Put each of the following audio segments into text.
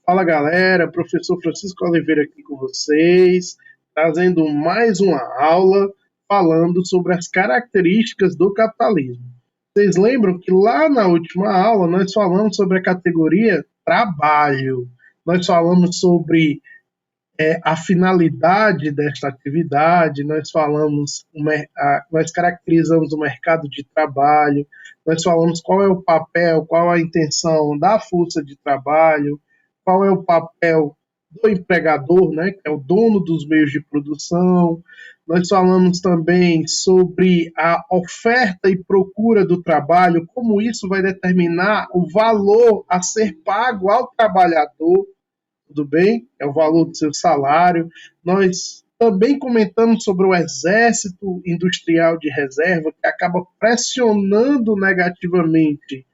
Fala galera, professor Francisco Oliveira aqui com vocês, trazendo mais uma aula falando sobre as características do capitalismo. Vocês lembram que lá na última aula nós falamos sobre a categoria trabalho, nós falamos sobre a finalidade desta atividade, nós caracterizamos o mercado de trabalho, nós falamos qual é o papel, qual a intenção da força de trabalho, qual é o papel do empregador, né, que é o dono dos meios de produção. Nós falamos também sobre a oferta e procura do trabalho, como isso vai determinar o valor a ser pago ao trabalhador, tudo bem? É o valor do seu salário. Nós também comentamos sobre o exército industrial de reserva, que acaba pressionando negativamente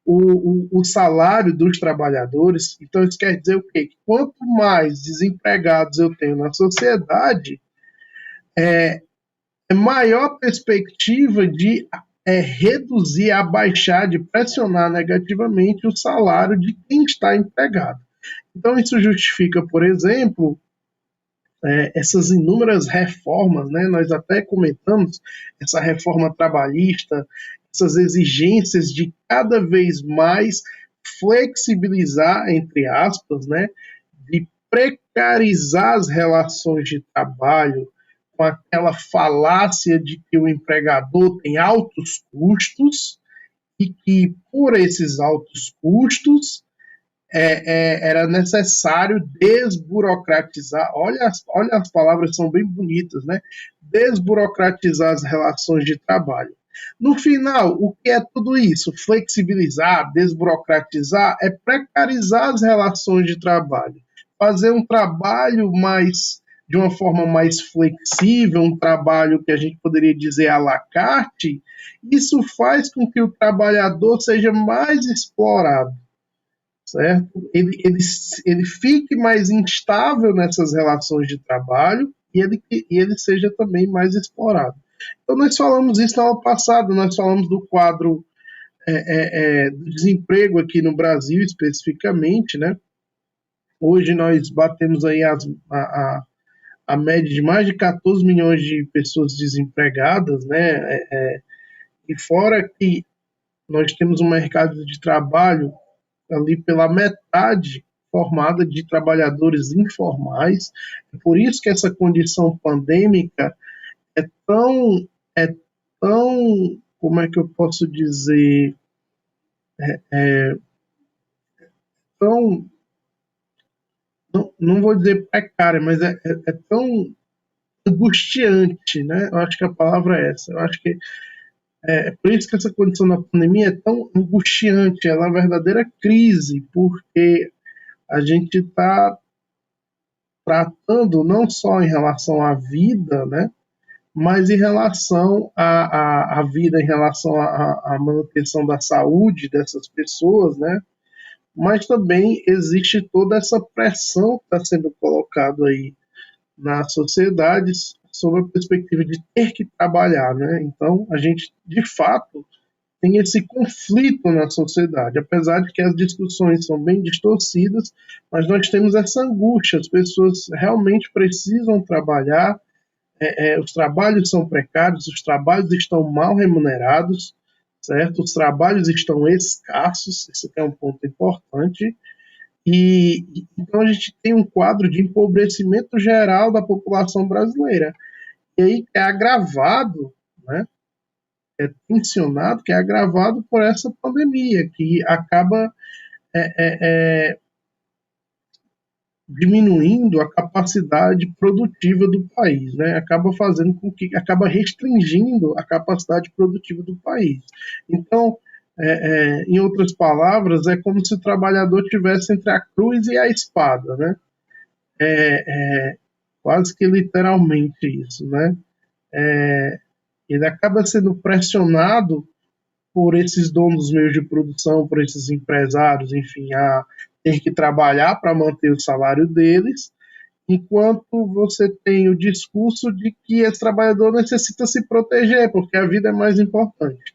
o salário dos trabalhadores. Então, isso quer dizer o quê? Que quanto mais desempregados eu tenho na sociedade, é maior a perspectiva de reduzir, abaixar, de pressionar negativamente o salário de quem está empregado. Então, isso justifica, por exemplo, essas inúmeras reformas, né? Nós até comentamos essa reforma trabalhista, essas exigências de cada vez mais flexibilizar, entre aspas, né? De precarizar as relações de trabalho, com aquela falácia de que o empregador tem altos custos e que, por esses altos custos, era necessário desburocratizar. Olha, as palavras são bem bonitas, né? Desburocratizar as relações de trabalho. No final, o que é tudo isso? Flexibilizar, desburocratizar, é precarizar as relações de trabalho. Fazer um trabalho de uma forma mais flexível, um trabalho que a gente poderia dizer à la carte, isso faz com que o trabalhador seja mais explorado, certo? Ele fique mais instável nessas relações de trabalho e ele seja também mais explorado. Então, nós falamos isso na aula passada, nós falamos do quadro do desemprego aqui no Brasil, especificamente, né? Hoje nós batemos aí a média de mais de 14 milhões de pessoas desempregadas, né? E fora que nós temos um mercado de trabalho ali pela metade formada de trabalhadores informais. É por isso que essa condição pandêmica é tão, é tão, como é que eu posso dizer, tão, não vou dizer precária, mas é tão angustiante, né? Eu acho que a palavra é essa. Eu acho que é por isso que essa condição da pandemia é tão angustiante, ela é uma verdadeira crise, porque a gente está tratando não só em relação à vida, né, mas em relação à vida, em relação à manutenção da saúde dessas pessoas, né, mas também existe toda essa pressão que está sendo colocada aí na sociedade sobre a perspectiva de ter que trabalhar, né? Então, a gente, de fato, tem esse conflito na sociedade, apesar de que as discussões são bem distorcidas, mas nós temos essa angústia, as pessoas realmente precisam trabalhar, os trabalhos são precários, os trabalhos estão mal remunerados, certo? Os trabalhos estão escassos, esse é um ponto importante, e então a gente tem um quadro de empobrecimento geral da população brasileira, e aí é agravado, né? Tensionado, que é agravado por essa pandemia, que acaba diminuindo a capacidade produtiva do país, né? Acaba fazendo com que, acaba restringindo a capacidade produtiva do país. Então, em outras palavras, é como se o trabalhador tivesse entre a cruz e a espada, né? Quase que literalmente isso, né? Ele acaba sendo pressionado por esses donos dos meios de produção, por esses empresários, enfim, a ter que trabalhar para manter o salário deles, enquanto você tem o discurso de que esse trabalhador necessita se proteger, porque a vida é mais importante.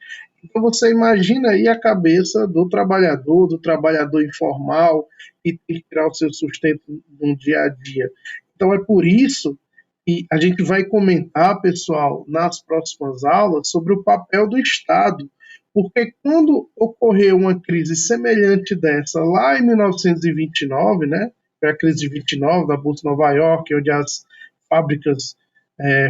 Então você imagina aí a cabeça do trabalhador informal, que tem que tirar o seu sustento no dia a dia. Então é por isso que a gente vai comentar, pessoal, nas próximas aulas, sobre o papel do Estado. Porque quando ocorreu uma crise semelhante dessa lá em 1929, né, foi a crise de 29 da Bolsa de Nova York, onde as fábricas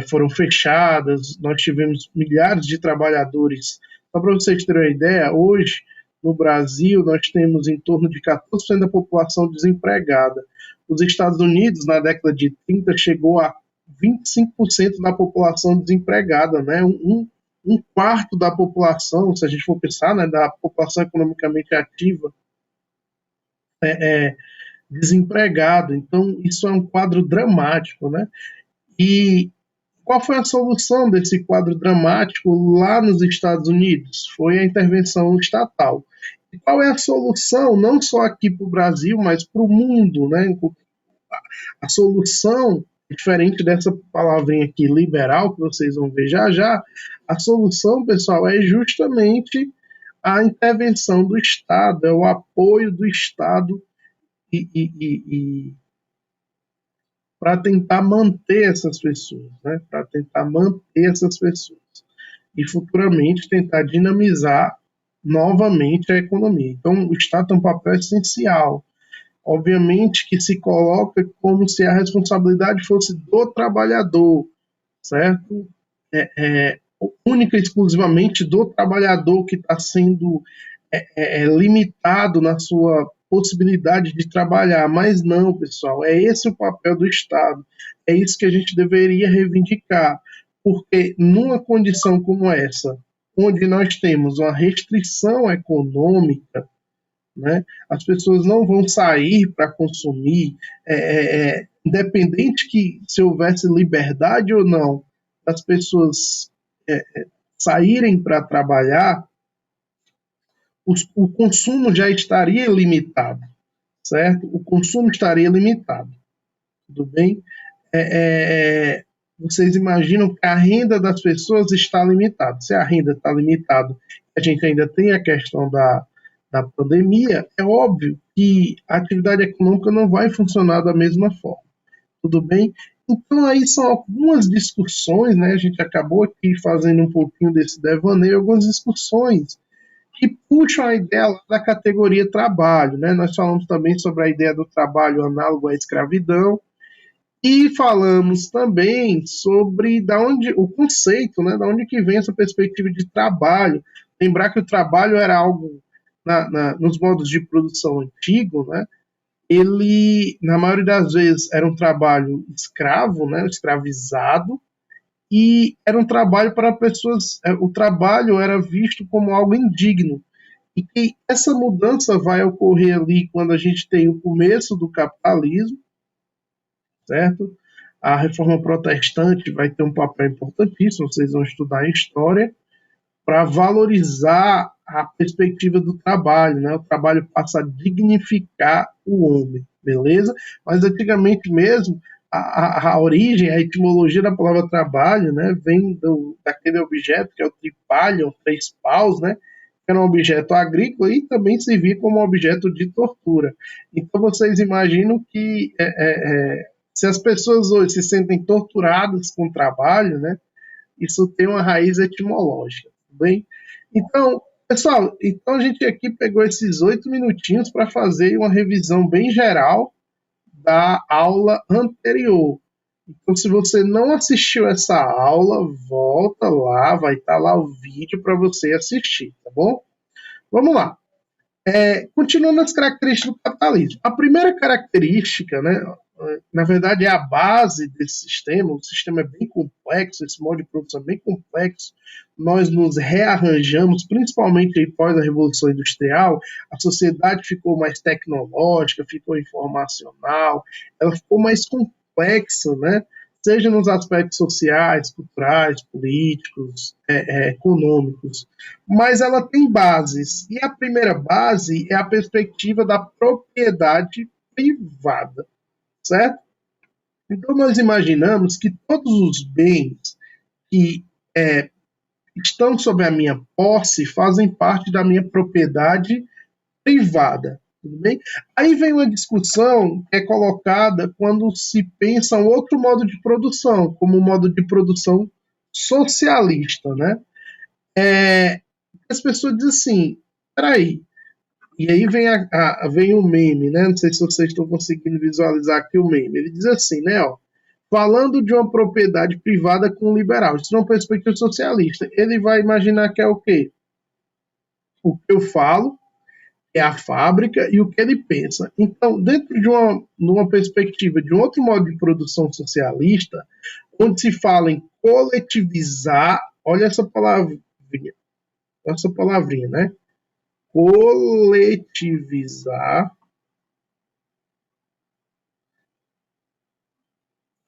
foram fechadas, nós tivemos milhares de trabalhadores. Só para vocês terem uma ideia, hoje no Brasil nós temos em torno de 14% da população desempregada. Os Estados Unidos, na década de 30, chegou a 25% da população desempregada, né? Um quarto da população, se a gente for pensar, né, da população economicamente ativa, desempregado. Então, isso é um quadro dramático, né? E qual foi a solução desse quadro dramático lá nos Estados Unidos? Foi a intervenção estatal. E qual é a solução, não só aqui para o Brasil, mas para o mundo, né? A solução, diferente dessa palavrinha aqui, liberal, que vocês vão ver já já, a solução, pessoal, é justamente a intervenção do Estado, é o apoio do Estado para tentar manter essas pessoas, né? Para tentar manter essas pessoas e futuramente tentar dinamizar novamente a economia. Então, o Estado tem um papel essencial. Obviamente que se coloca como se a responsabilidade fosse do trabalhador, certo? Única e exclusivamente do trabalhador que está sendo limitado na sua possibilidade de trabalhar, mas não, pessoal, é esse o papel do Estado, é isso que a gente deveria reivindicar, porque numa condição como essa, onde nós temos uma restrição econômica, né, as pessoas não vão sair para consumir, independente que se houvesse liberdade ou não das pessoas saírem para trabalhar, o consumo já estaria limitado, certo? O consumo estaria limitado, tudo bem? Vocês imaginam que a renda das pessoas está limitada. Se a renda está limitada, a gente ainda tem a questão da pandemia, é óbvio que a atividade econômica não vai funcionar da mesma forma, tudo bem? Então aí são algumas discussões, né? A gente acabou aqui fazendo um pouquinho desse devaneio, algumas discussões que puxam a ideia da categoria trabalho, né? Nós falamos também sobre a ideia do trabalho análogo à escravidão e falamos também sobre da onde o conceito, né? Da onde que vem essa perspectiva de trabalho. Lembrar que o trabalho era algo nos modos de produção antigo, né? Ele, na maioria das vezes, era um trabalho escravo, né? Escravizado, e era um trabalho para pessoas, o trabalho era visto como algo indigno. E que essa mudança vai ocorrer ali quando a gente tem o começo do capitalismo, certo? A reforma protestante vai ter um papel importantíssimo, vocês vão estudar em história, para valorizar a perspectiva do trabalho, né? O trabalho passa a dignificar o homem, beleza? Mas antigamente mesmo, a origem, a etimologia da palavra trabalho, né, vem daquele objeto que é o tripalium, 3 paus, né, que era um objeto agrícola e também servia como objeto de tortura. Então vocês imaginam que se as pessoas hoje se sentem torturadas com o trabalho, né, isso tem uma raiz etimológica, tudo bem? Então, pessoal, então a gente aqui pegou esses 8 minutinhos para fazer uma revisão bem geral da aula anterior. Então, se você não assistiu essa aula, volta lá, vai estar lá o vídeo para você assistir, tá bom? Vamos lá. Continuando as características do capitalismo. A primeira característica, né, na verdade, é a base desse sistema. O sistema é bem complexo, esse modo de produção é bem complexo. Nós nos rearranjamos, principalmente após a Revolução Industrial. A sociedade ficou mais tecnológica, ficou informacional, ela ficou mais complexa, né? Seja nos aspectos sociais, culturais, políticos, econômicos, mas ela tem bases. E a primeira base é a perspectiva da propriedade privada, certo? Então nós imaginamos que todos os bens que estão sob a minha posse, fazem parte da minha propriedade privada. Tudo bem? Aí vem uma discussão que é colocada quando se pensa um outro modo de produção, como o modo de produção socialista, né? As pessoas dizem assim, peraí, e aí vem o meme, né? Não sei se vocês estão conseguindo visualizar aqui o meme. Ele diz assim, né? Ó, falando de uma propriedade privada com um liberal, isso é uma perspectiva socialista. Ele vai imaginar que é o quê? O que eu falo é a fábrica e o que ele pensa. Então, dentro de uma perspectiva de um outro modo de produção socialista, onde se fala em coletivizar, olha essa palavrinha, né? Coletivizar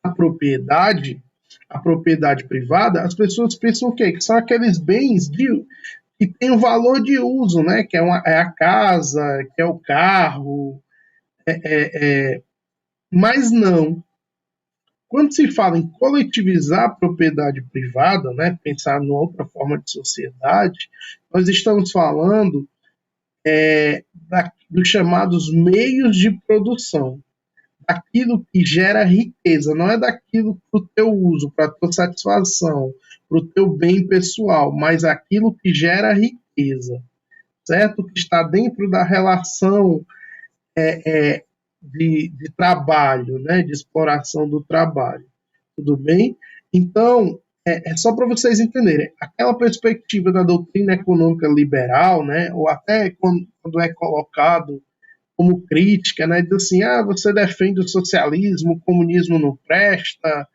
a propriedade privada, as pessoas pensam o quê? Que são aqueles bens que têm um valor de uso, né? Que é a casa, que é o carro, mas não. Quando se fala em coletivizar a propriedade privada, né, pensar numa outra forma de sociedade, nós estamos falando dos chamados meios de produção, daquilo que gera riqueza, não é daquilo para o teu uso, para a tua satisfação, para o teu bem pessoal, mas aquilo que gera riqueza, certo? Que está dentro da relação de trabalho, né, de exploração do trabalho. Tudo bem? Então, é só para vocês entenderem, aquela perspectiva da doutrina econômica liberal, né, ou até quando é colocado como crítica, né, diz assim, você defende o socialismo, o comunismo não presta,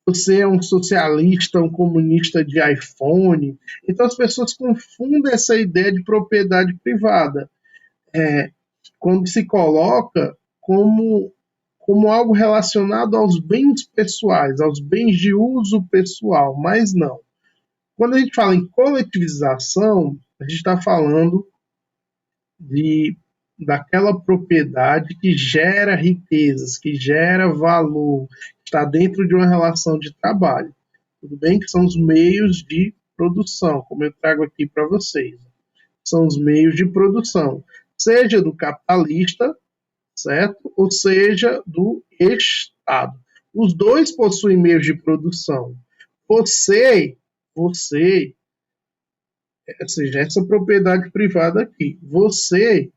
você é um socialista, um comunista de iPhone. Então as pessoas confundem essa ideia de propriedade privada, quando se coloca como algo relacionado aos bens pessoais, aos bens de uso pessoal, mas não. Quando a gente fala em coletivização, a gente está falando daquela propriedade que gera riquezas, que gera valor, que está dentro de uma relação de trabalho. Tudo bem? Que são os meios de produção, como eu trago aqui para vocês. São os meios de produção, seja do capitalista, certo? Ou seja, do Estado. Os dois possuem meios de produção. Você, ou seja, essa propriedade privada aqui, você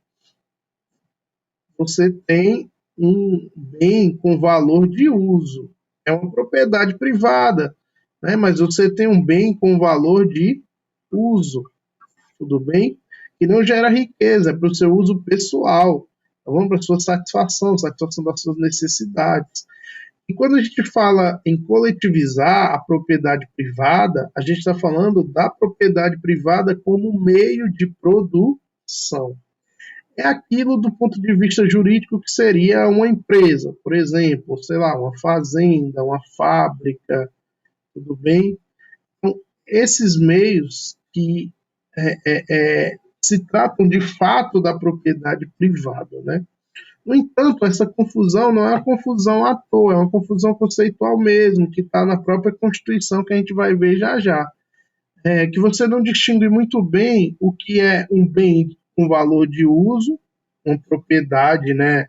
tem um bem com valor de uso. É uma propriedade privada, né? Mas você tem um bem com valor de uso, tudo bem? Que não gera riqueza, é para o seu uso pessoal, tá bom? Para a sua satisfação das suas necessidades. E quando a gente fala em coletivizar a propriedade privada, a gente está falando da propriedade privada como meio de produção. É aquilo do ponto de vista jurídico que seria uma empresa, por exemplo, sei lá, uma fazenda, uma fábrica, tudo bem? Então, esses meios que se tratam de fato da propriedade privada, né? No entanto, essa confusão não é uma confusão à toa, é uma confusão conceitual mesmo, que está na própria Constituição, que a gente vai ver já já. Que você não distingue muito bem o que é um bem com valor de uso, uma propriedade, né,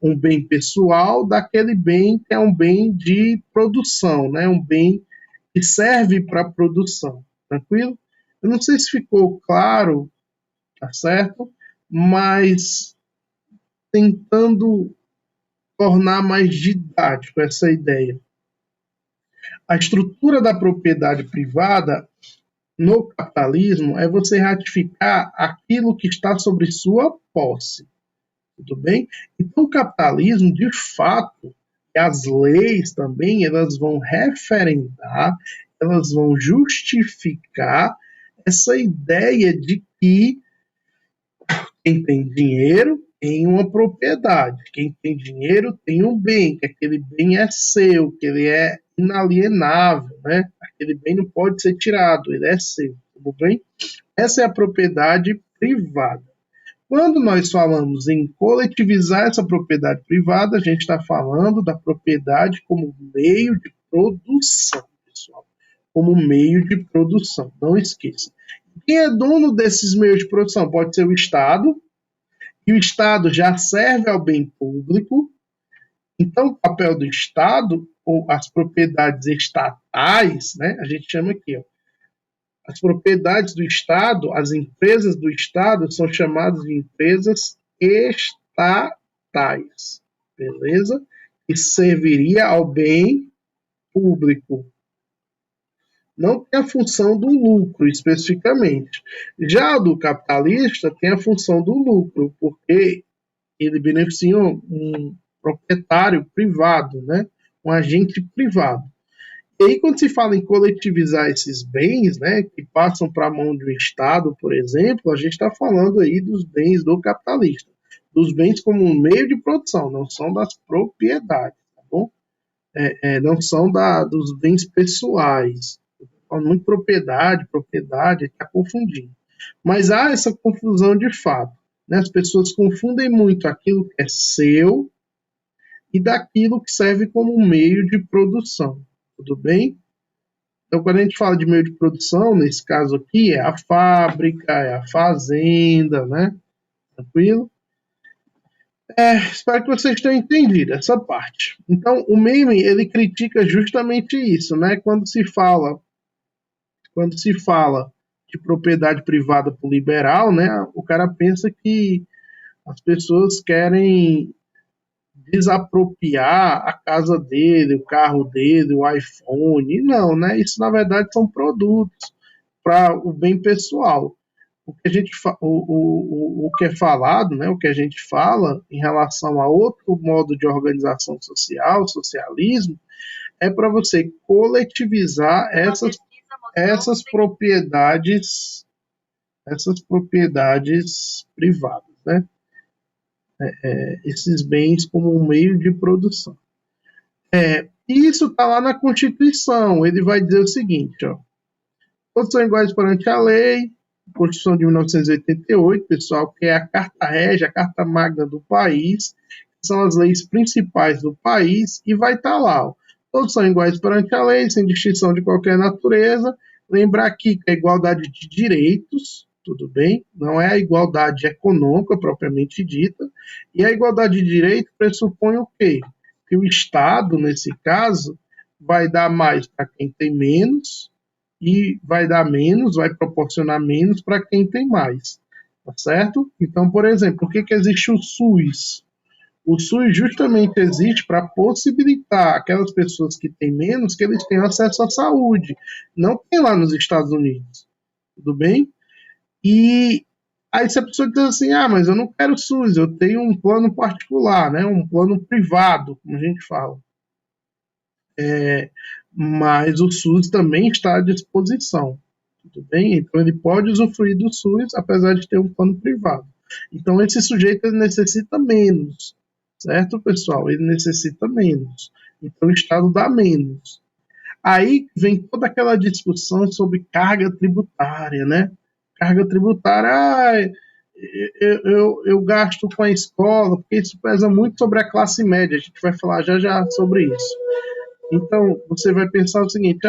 um bem pessoal, daquele bem que é um bem de produção, né, um bem que serve para produção. Tranquilo? Eu não sei se ficou claro, tá certo? Mas tentando tornar mais didático essa ideia. A estrutura da propriedade privada no capitalismo é você ratificar aquilo que está sobre sua posse. Tudo bem? Então, o capitalismo, de fato, e as leis também, elas vão referendar, elas vão justificar essa ideia de que quem tem dinheiro tem uma propriedade, quem tem dinheiro tem um bem, que aquele bem é seu, que ele é inalienável, né? Aquele bem não pode ser tirado, ele é seu, tudo bem? Essa é a propriedade privada. Quando nós falamos em coletivizar essa propriedade privada, a gente está falando da propriedade como meio de produção, pessoal. como meio de produção. Não esqueça. Quem é dono desses meios de produção? Pode ser o Estado, e o Estado já serve ao bem público. Então, o papel do Estado, ou as propriedades estatais, né, a gente chama aqui, ó, as propriedades do Estado, as empresas do Estado são chamadas de empresas estatais, beleza? Que serviria ao bem público. Não tem a função do lucro, especificamente. Já do capitalista tem a função do lucro, porque ele beneficia um proprietário privado, né? Um agente privado. E aí, quando se fala em coletivizar esses bens, né, que passam para a mão de um Estado, por exemplo, a gente está falando aí dos bens do capitalista, dos bens como um meio de produção, não são das propriedades, tá bom? Não são dos bens pessoais. Falando muito propriedade, está confundindo. Mas há essa confusão de fato. Né? As pessoas confundem muito aquilo que é seu e daquilo que serve como um meio de produção. Tudo bem? Então, quando a gente fala de meio de produção, nesse caso aqui, é a fábrica, é a fazenda, né? Tranquilo? Espero que vocês tenham entendido essa parte. Então, o meme, ele critica justamente isso, né? Quando se fala de propriedade privada por liberal, né? O cara pensa que as pessoas querem desapropriar a casa dele, o carro dele, o iPhone. Não, né? Isso na verdade são produtos para o bem pessoal. O que a gente o que é falado, né? O que a gente fala em relação a outro modo de organização social, socialismo, é para você coletivizar essas propriedades, privadas, né? Esses bens como um meio de produção. Isso está lá na Constituição. Ele vai dizer o seguinte, ó, todos são iguais perante a lei, Constituição de 1988, pessoal, que é a Carta Régia, a Carta Magna do país, são as leis principais do país, e vai estar lá, ó, todos são iguais perante a lei, sem distinção de qualquer natureza. Lembrar aqui que a igualdade de direitos, tudo bem, não é a igualdade econômica propriamente dita, e a igualdade de direito pressupõe o quê? Que o Estado, nesse caso, vai dar mais para quem tem menos e vai dar menos, vai proporcionar menos para quem tem mais, tá certo? Então, por exemplo, por que existe o SUS? O SUS justamente existe para possibilitar aquelas pessoas que têm menos que eles tenham acesso à saúde. Não tem lá nos Estados Unidos, tudo bem? E aí se a pessoa diz assim, mas eu não quero SUS, eu tenho um plano particular, né? Um plano privado, como a gente fala. Mas o SUS também está à disposição, tudo bem? Então ele pode usufruir do SUS, apesar de ter um plano privado. Então esse sujeito ele necessita menos, certo, pessoal? Ele necessita menos. Então o Estado dá menos. Aí vem toda aquela discussão sobre carga tributária, né? Carga tributária, eu gasto com a escola, porque isso pesa muito sobre a classe média. A gente vai falar já já sobre isso. Então, você vai pensar o seguinte,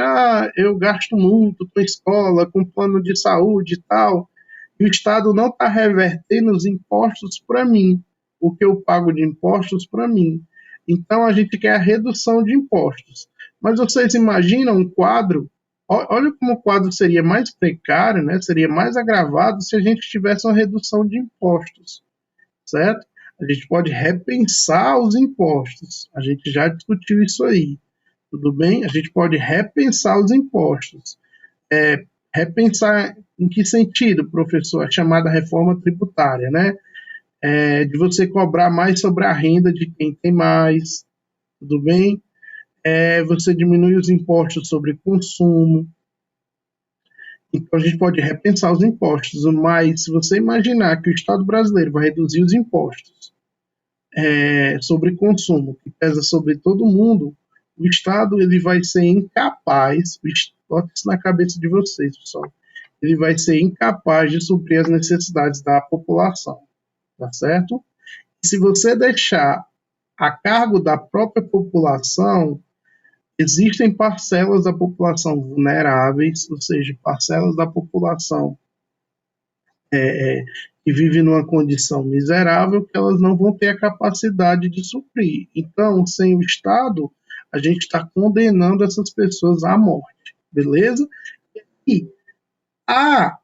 eu gasto muito com a escola, com plano de saúde e tal, e o Estado não está revertendo os impostos para mim, o que eu pago de impostos para mim. Então, a gente quer a redução de impostos. Mas vocês imaginam um quadro, olha como o quadro seria mais precário, né? Seria mais agravado se a gente tivesse uma redução de impostos, certo? A gente pode repensar os impostos, a gente já discutiu isso aí. Tudo bem? A gente pode repensar os impostos. Repensar em que sentido, professor? A chamada reforma tributária, né? De você cobrar mais sobre a renda de quem tem mais, tudo bem? Você diminui os impostos sobre consumo. Então, a gente pode repensar os impostos, mas se você imaginar que o Estado brasileiro vai reduzir os impostos sobre consumo, que pesa sobre todo mundo, o Estado ele vai ser incapaz, bota isso na cabeça de vocês, pessoal, ele vai ser incapaz de suprir as necessidades da população, tá certo? E se você deixar a cargo da própria população, existem parcelas da população vulneráveis, ou seja, parcelas da população que vive numa condição miserável, que elas não vão ter a capacidade de suprir. Então, sem o Estado, a gente está condenando essas pessoas à morte, beleza? E a,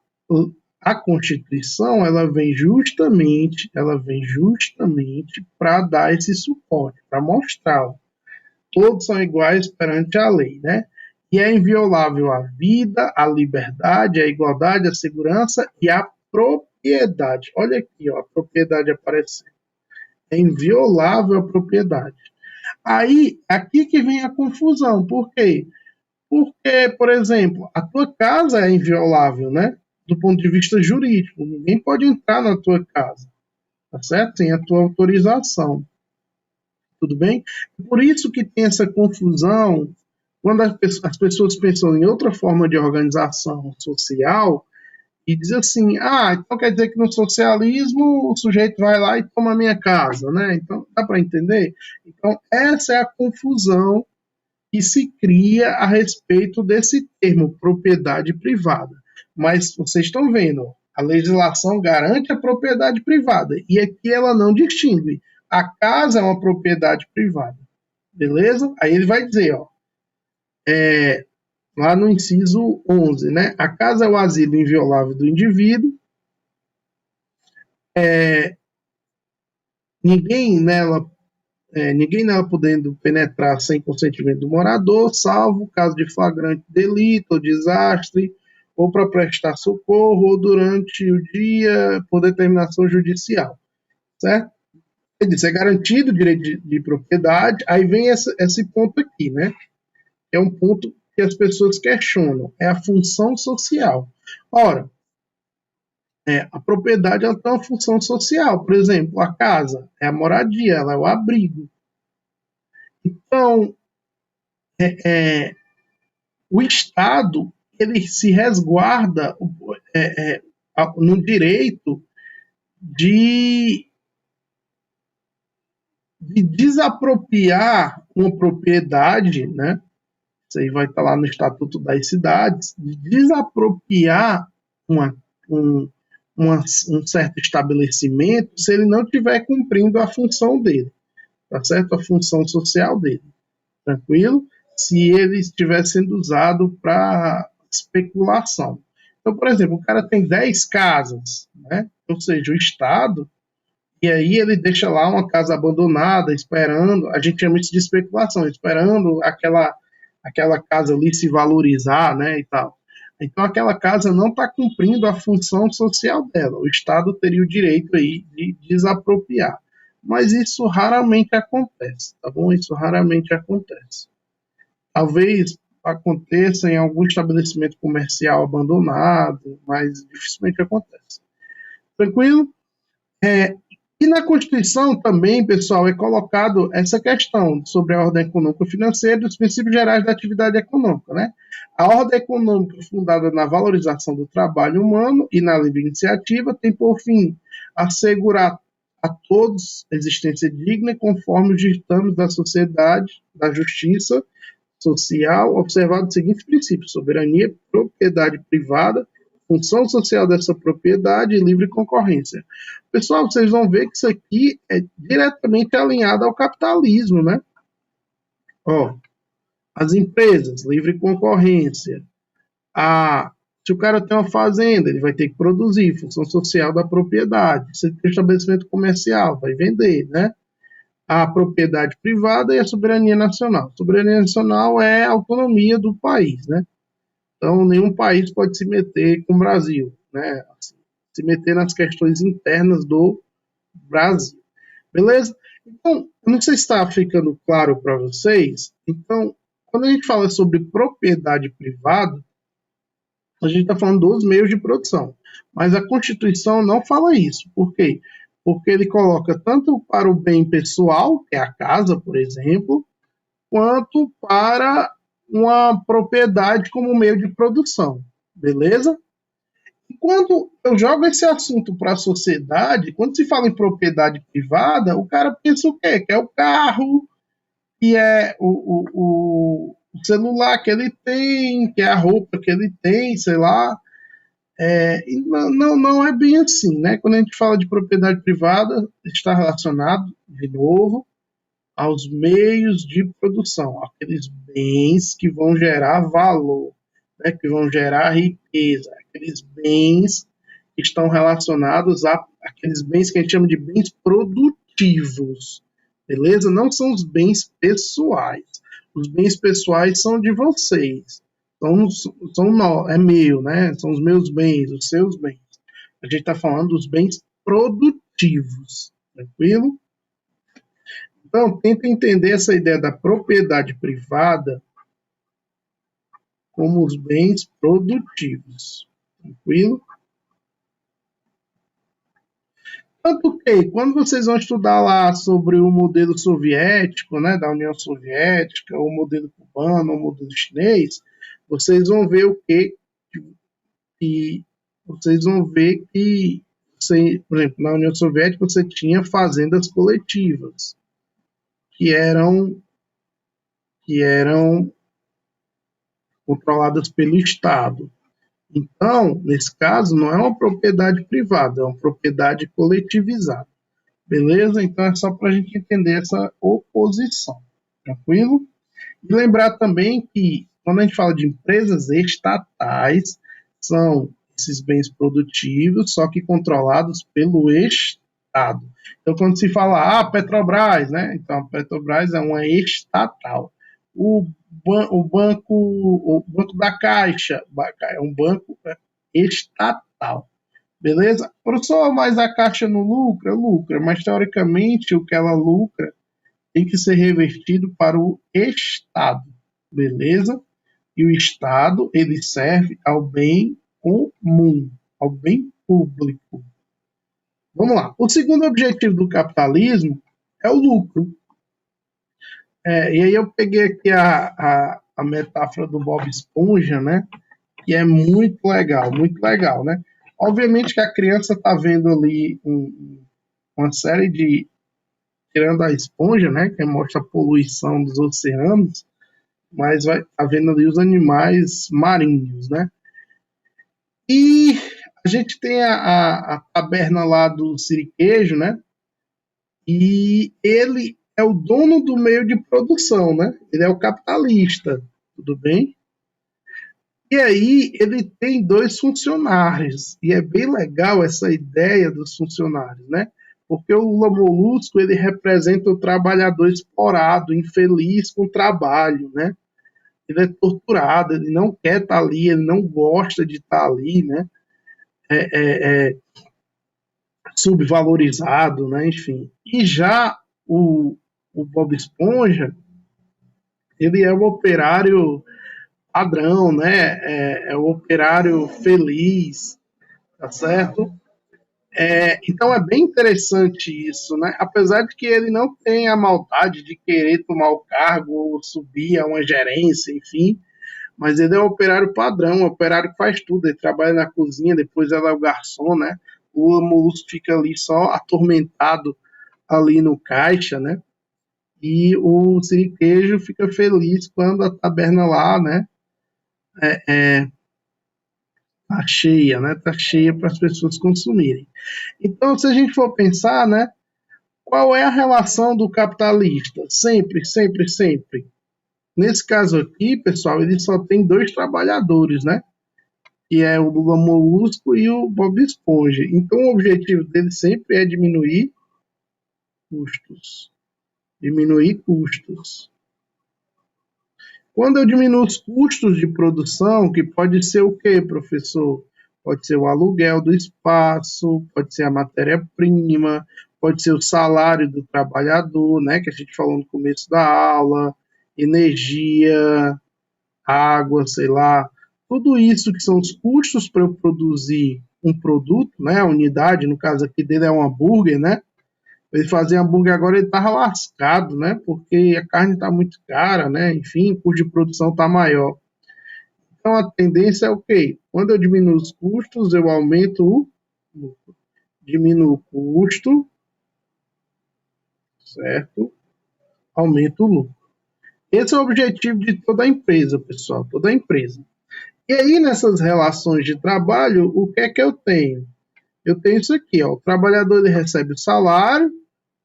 a Constituição, ela vem justamente para dar esse suporte, para mostrar, todos são iguais perante a lei, né? E é inviolável a vida, a liberdade, a igualdade, a segurança e a propriedade. Olha aqui, ó, a propriedade aparecendo. É inviolável a propriedade. Aí, aqui que vem a confusão. Por quê? Porque, por exemplo, a tua casa é inviolável, né? Do ponto de vista jurídico. Ninguém pode entrar na tua casa, tá certo? Sem a tua autorização. Tudo bem? Por isso que tem essa confusão quando as pessoas pensam em outra forma de organização social e diz assim, então quer dizer que no socialismo o sujeito vai lá e toma a minha casa, né? Então, dá para entender? Então, essa é a confusão que se cria a respeito desse termo, propriedade privada. Mas vocês estão vendo, a legislação garante a propriedade privada e aqui ela não distingue. A casa é uma propriedade privada, beleza? Aí ele vai dizer, ó, lá no inciso 11, né? A casa é o asilo inviolável do indivíduo, ninguém nela podendo penetrar sem consentimento do morador, salvo caso de flagrante delito ou desastre, ou para prestar socorro, ou durante o dia por determinação judicial, certo? Ele disse, é garantido o direito de propriedade, aí vem esse ponto aqui, né? É um ponto que as pessoas questionam, é a função social. Ora, a propriedade ela tem uma função social, por exemplo, a casa é a moradia, ela é o abrigo. Então, o Estado ele se resguarda no direito de desapropriar uma propriedade, né? Isso aí vai estar lá no Estatuto das Cidades, de desapropriar um, um certo estabelecimento se ele não estiver cumprindo a função dele, tá certo? A função social dele, tranquilo? Se ele estiver sendo usado para especulação. Então, por exemplo, o cara tem 10 casas, né? Ou seja, o Estado, e aí ele deixa lá uma casa abandonada, esperando, a gente chama isso de especulação, esperando aquela casa ali se valorizar, né, e tal. Então aquela casa não está cumprindo a função social dela. O Estado teria o direito aí de desapropriar. Mas isso raramente acontece, tá bom? Isso raramente acontece. Talvez aconteça em algum estabelecimento comercial abandonado, mas dificilmente acontece. Tranquilo? E na Constituição também, pessoal, é colocado essa questão sobre a ordem econômico-financeira e os princípios gerais da atividade econômica, né? A ordem econômica fundada na valorização do trabalho humano e na livre iniciativa tem por fim assegurar a todos a existência digna conforme os ditames da sociedade, da justiça social, observado os seguintes princípios: soberania, propriedade privada, função social dessa propriedade e livre concorrência. Pessoal, vocês vão ver que isso aqui é diretamente alinhado ao capitalismo, né? Ó, as empresas, livre concorrência. Se o cara tem uma fazenda, ele vai ter que produzir, função social da propriedade. Se tem estabelecimento comercial, vai vender, né? A propriedade privada e a soberania nacional. A soberania nacional é a autonomia do país, né? Então, nenhum país pode se meter com o Brasil, né? Assim, se meter nas questões internas do Brasil. Beleza? Então, não sei se está ficando claro para vocês. Então, quando a gente fala sobre propriedade privada, a gente está falando dos meios de produção. Mas a Constituição não fala isso. Por quê? Porque ele coloca tanto para o bem pessoal, que é a casa, por exemplo, quanto para uma propriedade como meio de produção. Beleza? E quando eu jogo esse assunto para a sociedade, quando se fala em propriedade privada, o cara pensa o quê? Que é o carro, que é o celular que ele tem, que é a roupa que ele tem, sei lá. E não é bem assim, né? Quando a gente fala de propriedade privada, está relacionado, de novo, aos meios de produção, aqueles bens que vão gerar valor, né? Que vão gerar riqueza, aqueles bens que estão relacionados a aqueles bens que a gente chama de bens produtivos, beleza? Não são os bens pessoais. Os bens pessoais são de vocês, é meu, né? São os meus bens, os seus bens. A gente está falando dos bens produtivos, tranquilo? Então, tenta entender essa ideia da propriedade privada como os bens produtivos, tranquilo? Tanto que, quando vocês vão estudar lá sobre o modelo soviético, né, da União Soviética, o modelo cubano, o modelo chinês, vocês vão ver o quê? Que vocês vão ver que, por exemplo, na União Soviética você tinha fazendas coletivas que eram controladas pelo Estado. Então, nesse caso, não é uma propriedade privada, é uma propriedade coletivizada. Beleza? Então é só para a gente entender essa oposição. Tranquilo? E lembrar também que, quando a gente fala de empresas estatais, são esses bens produtivos, só que controlados pelo Estado. Então, quando se fala, Petrobras, né? Então, a Petrobras é uma estatal. O banco da Caixa é um banco estatal. Beleza? Professor, mas a Caixa não lucra? Lucra, mas teoricamente o que ela lucra tem que ser revertido para o Estado. Beleza? E o Estado, ele serve ao bem comum, ao bem público. Vamos lá. O segundo objetivo do capitalismo é o lucro. E aí eu peguei aqui a metáfora do Bob Esponja, né? Que é muito legal, né? Obviamente que a criança está vendo ali uma série de... Tirando a esponja, né? Que mostra a poluição dos oceanos, mas vai tá vendo ali os animais marinhos, né? E a gente tem a taberna lá do Siriquejo, né? E ele é o dono do meio de produção, né? Ele é o capitalista, tudo bem? E aí ele tem dois funcionários, e é bem legal essa ideia dos funcionários, né? Porque o Lula Molusco, ele representa o trabalhador explorado, infeliz com o trabalho, né? Ele é torturado, ele não quer estar ali, ele não gosta de estar ali, né? É subvalorizado, né? Enfim. E já o Bob Esponja, ele é o operário padrão, né? É o operário feliz, tá certo? Então é bem interessante isso, né? Apesar de que ele não tem a maldade de querer tomar o cargo ou subir a uma gerência, enfim, mas ele é um operário padrão, um operário que faz tudo, ele trabalha na cozinha, depois ela é o garçom, né? O Molusco fica ali só atormentado ali no caixa, né? E o Siriquejo fica feliz quando a taberna lá, né? Tá cheia, né? Tá cheia para as pessoas consumirem. Então, se a gente for pensar, né? Qual é a relação do capitalista? Sempre, sempre, sempre. Nesse caso aqui, pessoal, ele só tem dois trabalhadores, né? Que é o Lula Molusco e o Bob Esponja. Então, o objetivo dele sempre é diminuir custos. Diminuir custos. Quando eu diminuo os custos de produção, que pode ser o quê, professor? Pode ser o aluguel do espaço, pode ser a matéria-prima, pode ser o salário do trabalhador, né, que a gente falou no começo da aula, energia, água, sei lá, tudo isso que são os custos para eu produzir um produto, né, a unidade, no caso aqui dele é um hambúrguer, né, ele fazia hambúrguer agora, ele estava lascado, né? Porque a carne está muito cara, né? Enfim, o custo de produção está maior. Então a tendência é o quê? Quando eu diminuo os custos, eu aumento o lucro. Diminuo o custo, certo? Aumento o lucro. Esse é o objetivo de toda a empresa, pessoal, toda a empresa. E aí, nessas relações de trabalho, o que é que eu tenho? Eu tenho isso aqui, ó, o trabalhador ele recebe o salário,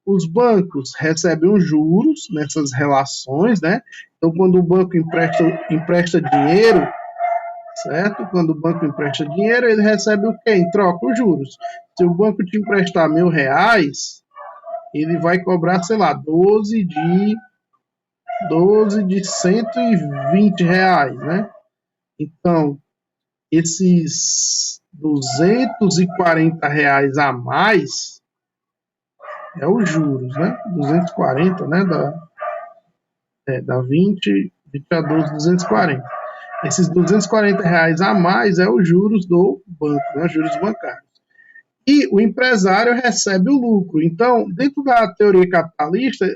os bancos recebem os juros nessas relações, né? Então, quando o banco empresta dinheiro, certo? Quando o banco empresta dinheiro, ele recebe o quê? Em troca, os juros. Se o banco te emprestar R$ 1.000, ele vai cobrar, sei lá, 12 de R$ 120, né? Então, esses R$ 240 a mais é os juros, né? 240, né? Dá 20 a 12, 240. Esses R$ 240 a mais é os juros do banco, né? Juros bancários. E o empresário recebe o lucro. Então, dentro da teoria capitalista,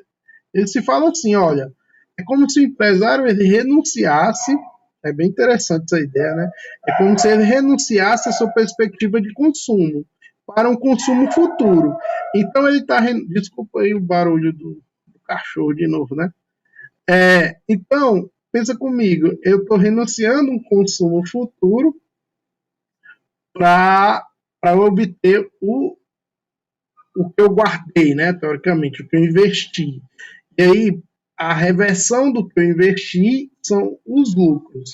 ele se fala assim, olha, é como se o empresário ele renunciasse, é bem interessante essa ideia, né? É como se ele renunciasse à sua perspectiva de consumo para um consumo futuro. Então ele está, desculpa aí o barulho do cachorro de novo, né? Então, pensa comigo, eu estou renunciando um consumo futuro para obter o que eu guardei, né? Teoricamente, o que eu investi. E aí, a reversão do que eu investi são os lucros.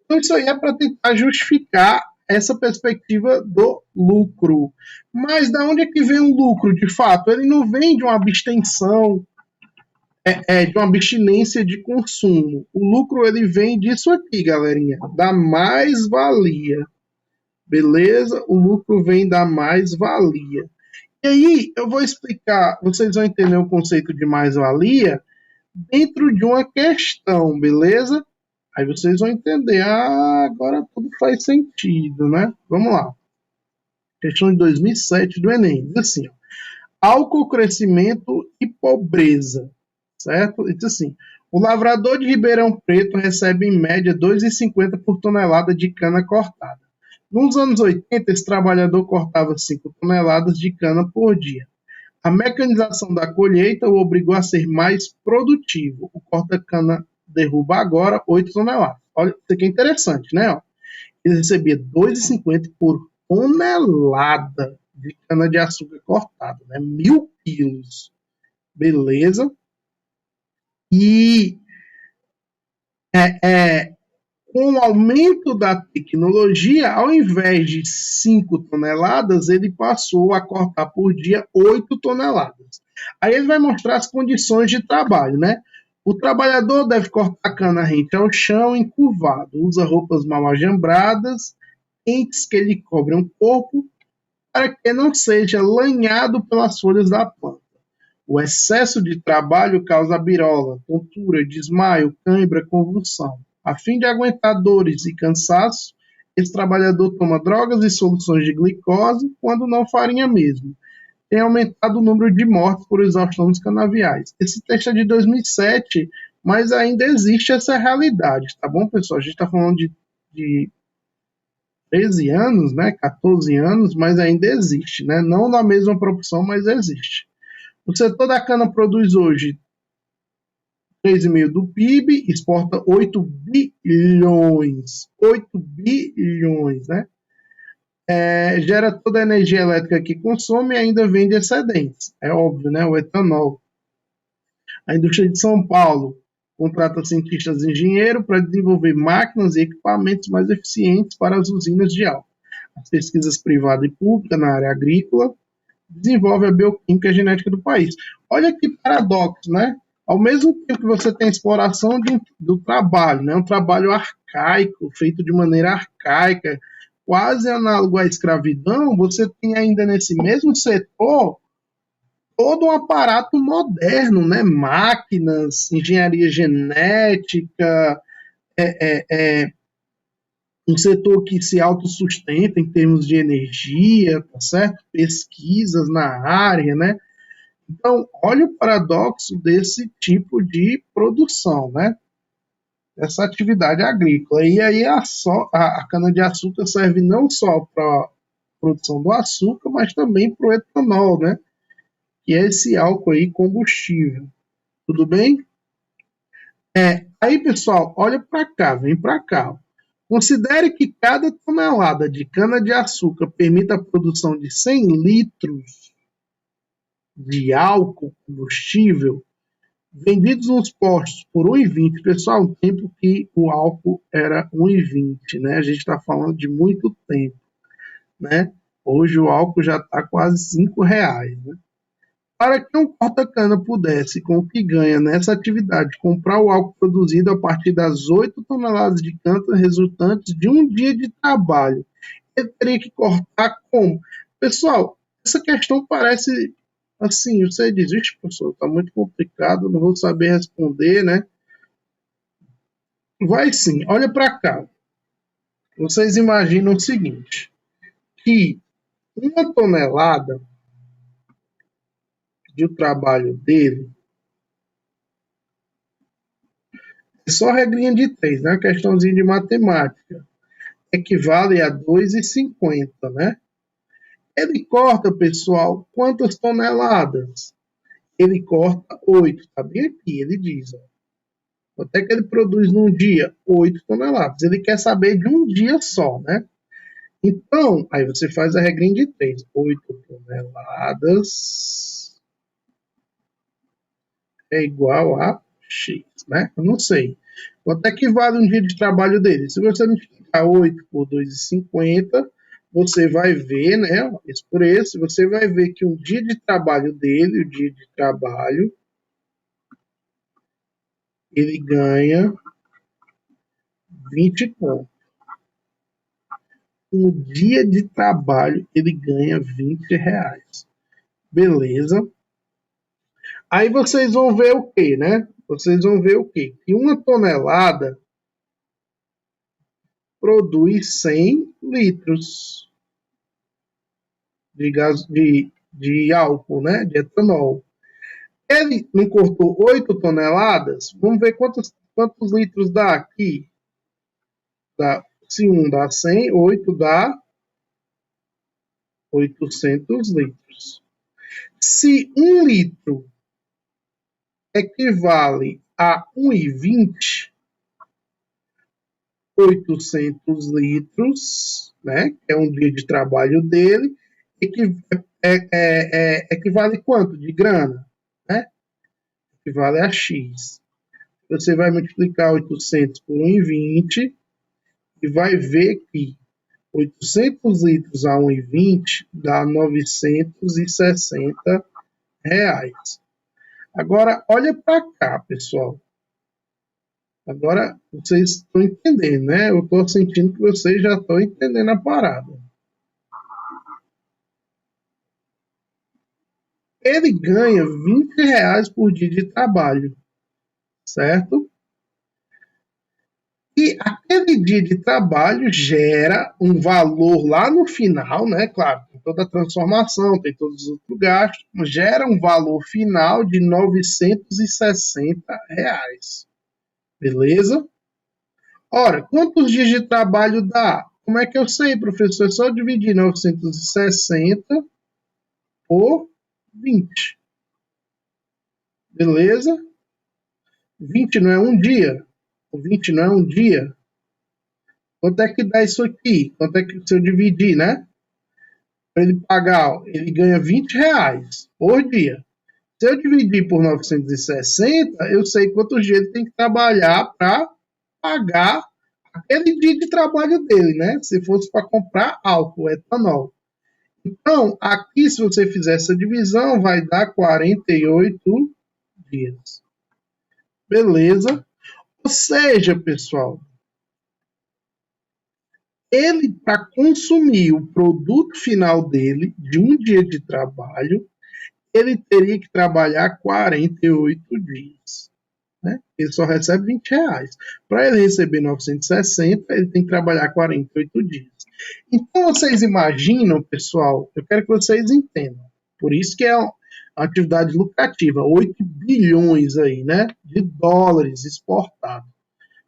Então, isso aí é para tentar justificar essa perspectiva do lucro. Mas da onde é que vem o lucro, de fato? Ele não vem de uma abstenção, de uma abstinência de consumo. O lucro ele vem disso aqui, galerinha, da mais-valia. Beleza? O lucro vem da mais-valia. E aí eu vou explicar, vocês vão entender o conceito de mais-valia dentro de uma questão, beleza? Aí vocês vão entender, agora tudo faz sentido, né? Vamos lá. Questão de 2007 do Enem, diz assim, ó, álcool, crescimento e pobreza, certo? Diz assim, o lavrador de Ribeirão Preto recebe em média 2,50 por tonelada de cana cortada. Nos anos 80, esse trabalhador cortava 5 toneladas de cana por dia. A mecanização da colheita o obrigou a ser mais produtivo. O corta-cana derruba agora 8 toneladas. Olha, isso aqui é interessante, né? Ele recebia 2,50 por tonelada de cana-de-açúcar cortada, né? 1.000 quilos. Beleza? E com o aumento da tecnologia, ao invés de 5 toneladas, ele passou a cortar por dia 8 toneladas. Aí ele vai mostrar as condições de trabalho, né? O trabalhador deve cortar cana rente ao chão, encurvado, usa roupas mal ajambradas, entes que lhe cobrem o corpo, para que não seja lanhado pelas folhas da planta. O excesso de trabalho causa birola, tontura, desmaio, cãibra, convulsão. A fim de aguentar dores e cansaço, esse trabalhador toma drogas e soluções de glicose quando não farinha mesmo. Tem aumentado o número de mortes por exaustão dos canaviais. Esse texto é de 2007, mas ainda existe essa realidade, tá bom, pessoal? A gente está falando de 13 anos, né, 14 anos, mas ainda existe, né? Não na mesma proporção, mas existe. O setor da cana produz hoje 3,5% do PIB, exporta 8 bilhões. 8 bilhões, né? Gera toda a energia elétrica que consome e ainda vende excedentes. É óbvio, né? O etanol. A indústria de São Paulo contrata cientistas e engenheiros para desenvolver máquinas e equipamentos mais eficientes para as usinas de álcool. As pesquisas privadas e públicas na área agrícola desenvolve a bioquímica e a genética do país. Olha que paradoxo, né? Ao mesmo tempo que você tem a exploração do trabalho, né? Um trabalho arcaico, feito de maneira arcaica, quase análogo à escravidão, você tem ainda nesse mesmo setor todo um aparato moderno, né? Máquinas, engenharia genética, um setor que se autossustenta em termos de energia, tá certo? Pesquisas na área, né? Então, olha o paradoxo desse tipo de produção, né? Essa atividade agrícola. E aí a cana-de-açúcar serve não só para a produção do açúcar, mas também para o etanol, né? Que é esse álcool aí combustível. Tudo bem? Aí, pessoal, olha para cá, vem para cá. Considere que cada tonelada de cana-de-açúcar permite a produção de 100 litros de álcool combustível vendidos nos postos por 1,20. Pessoal, um tempo que o álcool era 1,20, né? A gente está falando de muito tempo, né? Hoje o álcool já está quase R$ 5, né? Para que um porta-cana pudesse, com o que ganha nessa atividade, comprar o álcool produzido a partir das 8 toneladas de cana resultantes de um dia de trabalho, ele teria que cortar como? Pessoal, essa questão parece assim, você diz, vixe, professor, está muito complicado, não vou saber responder, né? Vai sim, olha para cá. Vocês imaginam o seguinte, que uma tonelada de trabalho dele, é só regrinha de 3, né? Uma questãozinha de matemática, equivale a 2,50, né? Ele corta, pessoal, quantas toneladas? Ele corta 8, tá bem aqui, ele diz, ó. Quanto é que ele produz num dia? 8 toneladas. Ele quer saber de um dia só, né? Então, aí você faz a regrinha de 3. 8 toneladas é igual a X, né? Eu não sei. Quanto é que vale um dia de trabalho dele? Se você multiplicar 8 por 2,50, você vai ver, né? Esse por esse, você vai ver que um dia de trabalho dele, o dia de trabalho, ele ganha 20 pontos. Um dia de trabalho, ele ganha R$ 20. Beleza? Aí vocês vão ver o quê, né? Vocês vão ver o quê? Que uma tonelada produz 100 litros de álcool, né? De etanol. Ele não cortou 8 toneladas? Vamos ver quantos litros dá aqui. Se 1 dá 100, 8 dá 800 litros. Se 1 litro equivale a 1,20, 800 litros, né? Que é um dia de trabalho dele, equivale quanto de grana? Né? Equivale a X. Você vai multiplicar 800 por 1,20 e vai ver que 800 litros a 1,20 dá R$ 960. Agora, olha para cá, pessoal. Agora, vocês estão entendendo, né? Eu estou sentindo que vocês já estão entendendo a parada. Ele ganha R$ 20 por dia de trabalho, certo? E aquele dia de trabalho gera um valor lá no final, né? Claro, tem toda a transformação, tem todos os outros gastos, gera um valor final de R$ 960. Beleza? Ora, quantos dias de trabalho dá? Como é que eu sei, professor? É só dividir 960 por 20. Beleza? 20 não é um dia? O 20 não é um dia? Quanto é que dá isso aqui? Quanto é que se eu dividir, né? Para ele pagar, ele ganha R$ 20 por dia. Se eu dividir por 960, eu sei quantos dias ele tem que trabalhar para pagar aquele dia de trabalho dele, né? Se fosse para comprar álcool, etanol. Então, aqui, se você fizer essa divisão, vai dar 48 dias. Beleza? Ou seja, pessoal, ele, para consumir o produto final dele, de um dia de trabalho, ele teria que trabalhar 48 dias. Né? Ele só recebe R$ 20. Para ele receber 960, ele tem que trabalhar 48 dias. Então, vocês imaginam, pessoal, eu quero que vocês entendam. Por isso que é uma atividade lucrativa, 8 bilhões aí, né, de dólares exportados.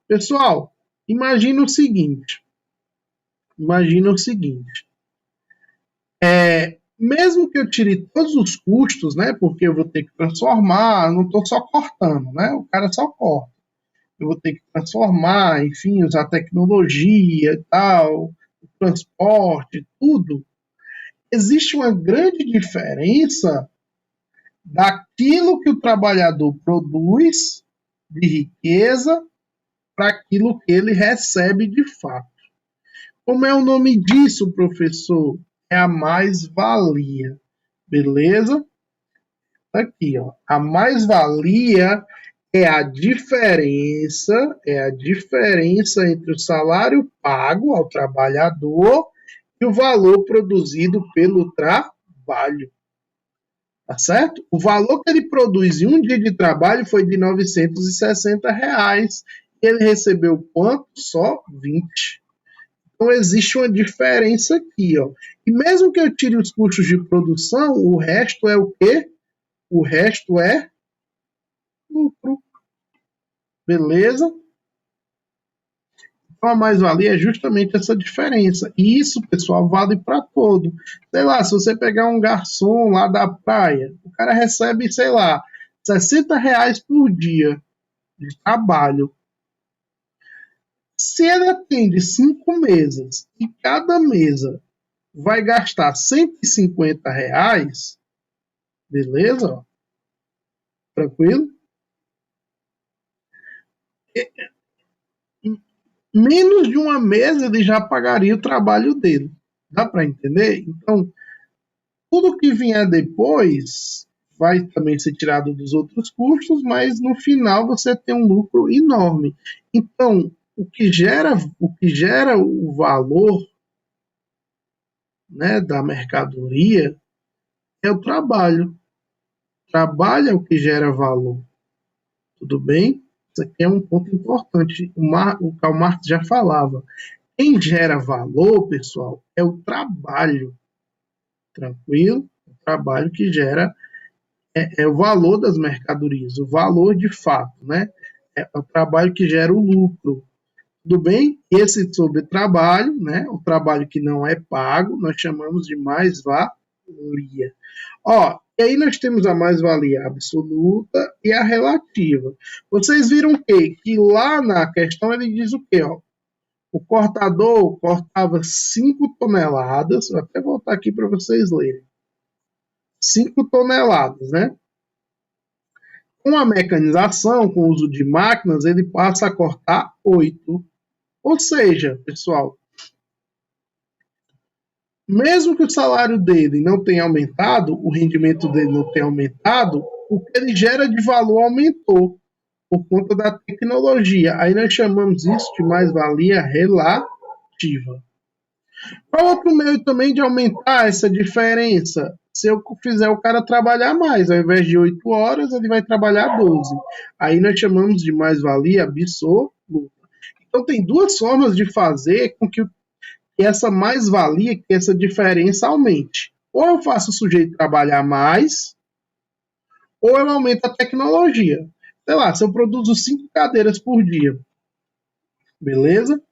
Pessoal, imagina o seguinte, mesmo que eu tire todos os custos, né, porque eu vou ter que transformar, não estou só cortando, né, o cara só corta. eu vou ter que transformar, enfim, usar tecnologia e tal, o transporte, tudo. Existe uma grande diferença daquilo que o trabalhador produz de riqueza para aquilo que ele recebe de fato. Como é o nome disso, professor? É a mais-valia. Beleza? Aqui, ó. A mais-valia é a diferença entre o salário pago ao trabalhador e o valor produzido pelo trabalho. Tá certo? O valor que ele produz em um dia de trabalho foi de R$ 960. E ele recebeu quanto? Só 20. Então existe uma diferença aqui, ó. E mesmo que eu tire os custos de produção, o resto é o quê? O resto é lucro. Beleza? Então a mais-valia é justamente essa diferença. E isso, pessoal, vale para todo. Sei lá, se você pegar um garçom lá da praia, o cara recebe, sei lá, R$ 60 por dia de trabalho. Se ele atende 5 mesas e cada mesa vai gastar R$ 150, beleza? Tranquilo? Menos de uma mesa ele já pagaria o trabalho dele. Dá para entender? Então, tudo que vier depois vai também ser tirado dos outros custos, mas no final você tem um lucro enorme. Então, o que gera o valor, né, da mercadoria é o trabalho. Trabalho é o que gera valor. Tudo bem? Isso aqui é um ponto importante. O Karl Marx já falava. Quem gera valor, pessoal, é o trabalho. Tranquilo? O trabalho que gera é o valor das mercadorias, o valor de fato, né? É o trabalho que gera o lucro. Tudo bem? Esse sobre trabalho, né? O trabalho que não é pago, nós chamamos de mais-valia. Ó, e aí nós temos a mais-valia absoluta e a relativa. Vocês viram o quê? Que lá na questão ele diz o quê? Ó? O cortador cortava 5 toneladas, vou até voltar aqui para vocês lerem. 5 toneladas, né? Com a mecanização, com o uso de máquinas, ele passa a cortar 8. Ou seja, pessoal, mesmo que o salário dele não tenha aumentado, o rendimento dele não tenha aumentado, o que ele gera de valor aumentou por conta da tecnologia. Aí nós chamamos isso de mais-valia relativa. Qual outro meio também de aumentar essa diferença? Se eu fizer o cara trabalhar mais, ao invés de 8 horas, ele vai trabalhar 12. Aí nós chamamos de mais-valia absoluta. Então tem duas formas de fazer com que essa mais-valia, que essa diferença aumente. Ou eu faço o sujeito trabalhar mais, ou eu aumento a tecnologia. Sei lá, se eu produzo 5 cadeiras por dia, beleza?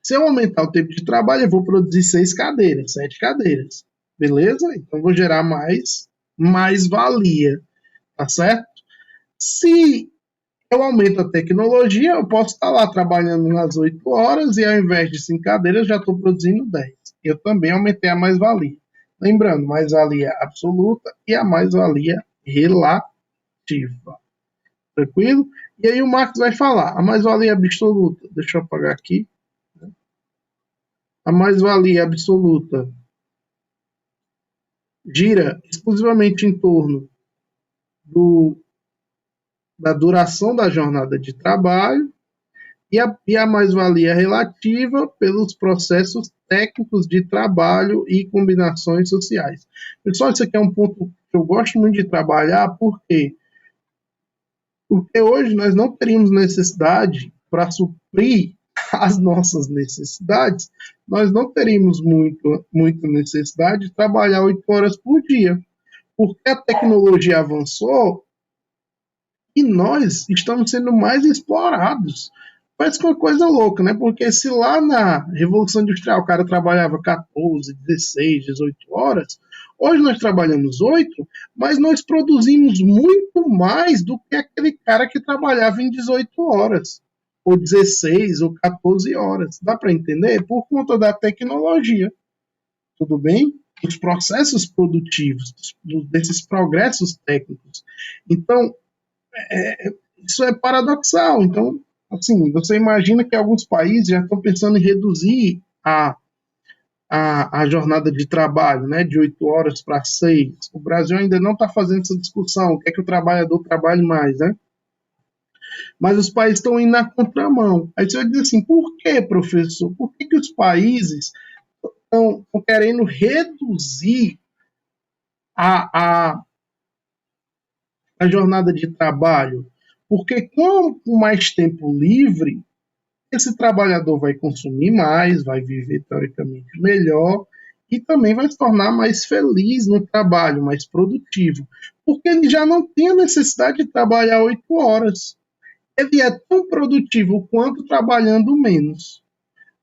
Se eu aumentar o tempo de trabalho, eu vou produzir 6 cadeiras, 7 cadeiras, beleza? Então vou gerar mais-valia, tá certo? Se eu aumento a tecnologia, eu posso estar lá trabalhando nas 8 horas e ao invés de 5 cadeiras, já estou produzindo 10. Eu também aumentei a mais-valia. Lembrando, mais-valia absoluta e a mais-valia relativa. Tranquilo? E aí o Marx vai falar, a mais-valia absoluta, deixa eu apagar aqui, a mais-valia absoluta gira exclusivamente em torno do, da duração da jornada de trabalho e a mais-valia relativa pelos processos técnicos de trabalho e combinações sociais. Pessoal, isso aqui é um ponto que eu gosto muito de trabalhar, por quê? Porque hoje nós não teríamos necessidade para suprir as nossas necessidades, nós não teríamos muita necessidade de trabalhar 8 horas por dia, porque a tecnologia avançou e nós estamos sendo mais explorados. Parece que é uma coisa louca, né? Porque se lá na Revolução Industrial o cara trabalhava 14, 16, 18 horas, Hoje nós trabalhamos 8, mas nós produzimos muito mais do que aquele cara que trabalhava em 18 horas, ou 16, ou 14 horas. Dá para entender? Por conta da tecnologia. Tudo bem? Os processos produtivos, desses progressos técnicos. Então, isso é paradoxal. Então, assim, você imagina que alguns países já estão pensando em reduzir a jornada de trabalho, né, de 8 horas para 6. O Brasil ainda não está fazendo essa discussão, o que é que o trabalhador trabalhe mais, né? Mas os países estão indo na contramão. Aí você vai dizer assim, por que, professor? Por que os países estão querendo reduzir a, a jornada de trabalho? Porque com mais tempo livre, esse trabalhador vai consumir mais, vai viver teoricamente melhor e também vai se tornar mais feliz no trabalho, mais produtivo, porque ele já não tem a necessidade de trabalhar 8 horas. Ele é tão produtivo quanto trabalhando menos.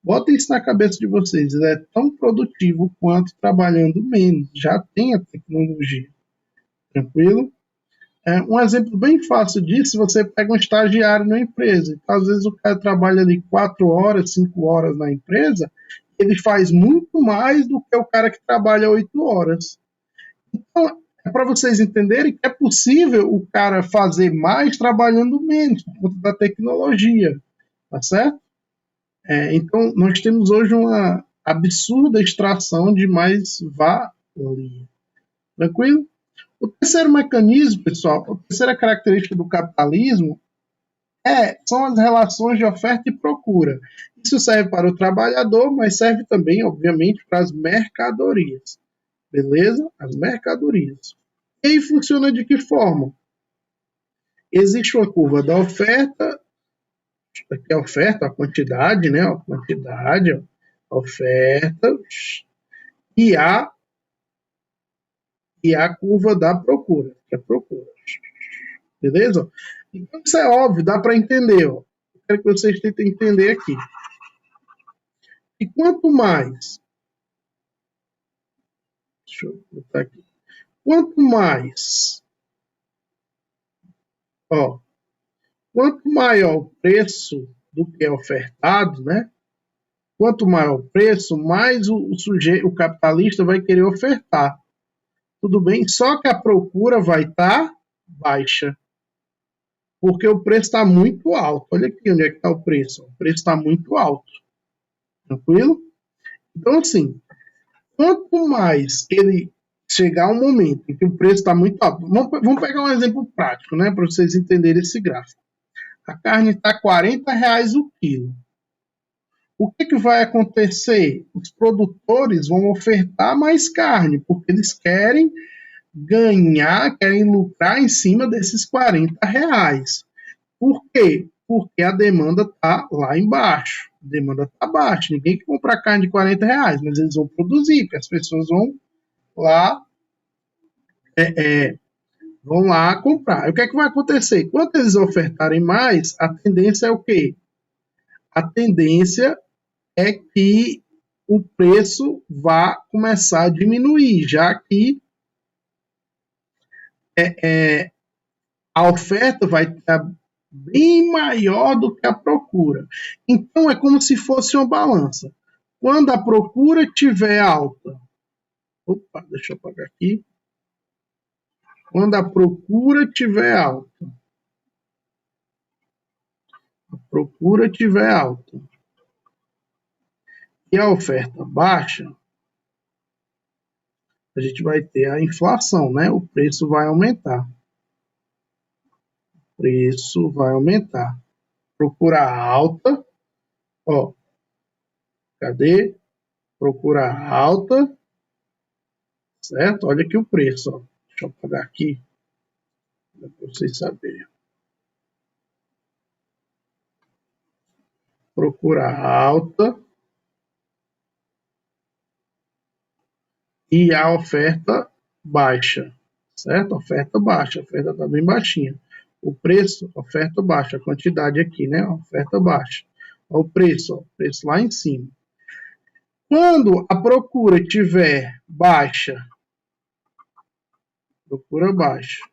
Bota isso na cabeça de vocês, ele é tão produtivo quanto trabalhando menos. Já tem a tecnologia. Tranquilo? Um exemplo bem fácil disso, você pega um estagiário na empresa. Então, às vezes o cara trabalha ali 4 horas, 5 horas na empresa, ele faz muito mais do que o cara que trabalha 8 horas. Então, é para vocês entenderem que é possível o cara fazer mais trabalhando menos, por conta da tecnologia. Tá certo? Então, nós temos hoje uma absurda extração de mais valia. Tranquilo? O terceiro mecanismo, pessoal, a terceira característica do capitalismo são as relações de oferta e procura. Isso serve para o trabalhador, mas serve também, obviamente, para as mercadorias. Beleza? As mercadorias. E aí funciona de que forma? Existe uma curva da oferta, aqui é a oferta, a quantidade, né? A quantidade, a oferta, e a curva da procura, que é a procura. Beleza? Então isso é óbvio, dá para entender. Ó. Eu quero que vocês tentem entender aqui. E quanto mais. Deixa eu botar aqui. Quanto mais. Ó, quanto maior o preço do que é ofertado, né? Quanto maior o preço, mais o sujeito, o capitalista vai querer ofertar. Tudo bem? Só que a procura vai estar baixa. Porque o preço está muito alto. Olha aqui onde é que está o preço. O preço está muito alto. Tranquilo? Então, assim, quanto mais ele chegar um momento em que o preço está muito alto, vamos pegar um exemplo prático, né, para vocês entenderem esse gráfico. A carne está R$ 40 o quilo. O que vai acontecer? Os produtores vão ofertar mais carne, porque eles querem ganhar, querem lucrar em cima desses R$ 40. Por quê? Porque a demanda está lá embaixo. A demanda está baixa. Ninguém quer comprar carne de R$ 40, mas eles vão produzir, porque as pessoas lá vão lá comprar. E o que é que vai acontecer? Quando eles ofertarem mais, a tendência é o quê? A tendência é que o preço vá começar a diminuir, já que a oferta vai estar bem maior do que a procura. Então é como se fosse uma balança. Quando a procura estiver alta, opa, deixa eu apagar aqui. Quando a procura estiver alta, e a oferta baixa, a gente vai ter a inflação, né? O preço vai aumentar. Preço vai aumentar. Procura alta, ó, cadê? Procura alta, certo? Olha aqui o preço, ó. Deixa eu apagar aqui, para vocês saberem. Procura alta e a oferta baixa, certo? Oferta baixa, a oferta está bem baixinha. O preço, oferta baixa, a quantidade aqui, né? Oferta baixa. O preço lá em cima. Quando a procura estiver baixa procura baixa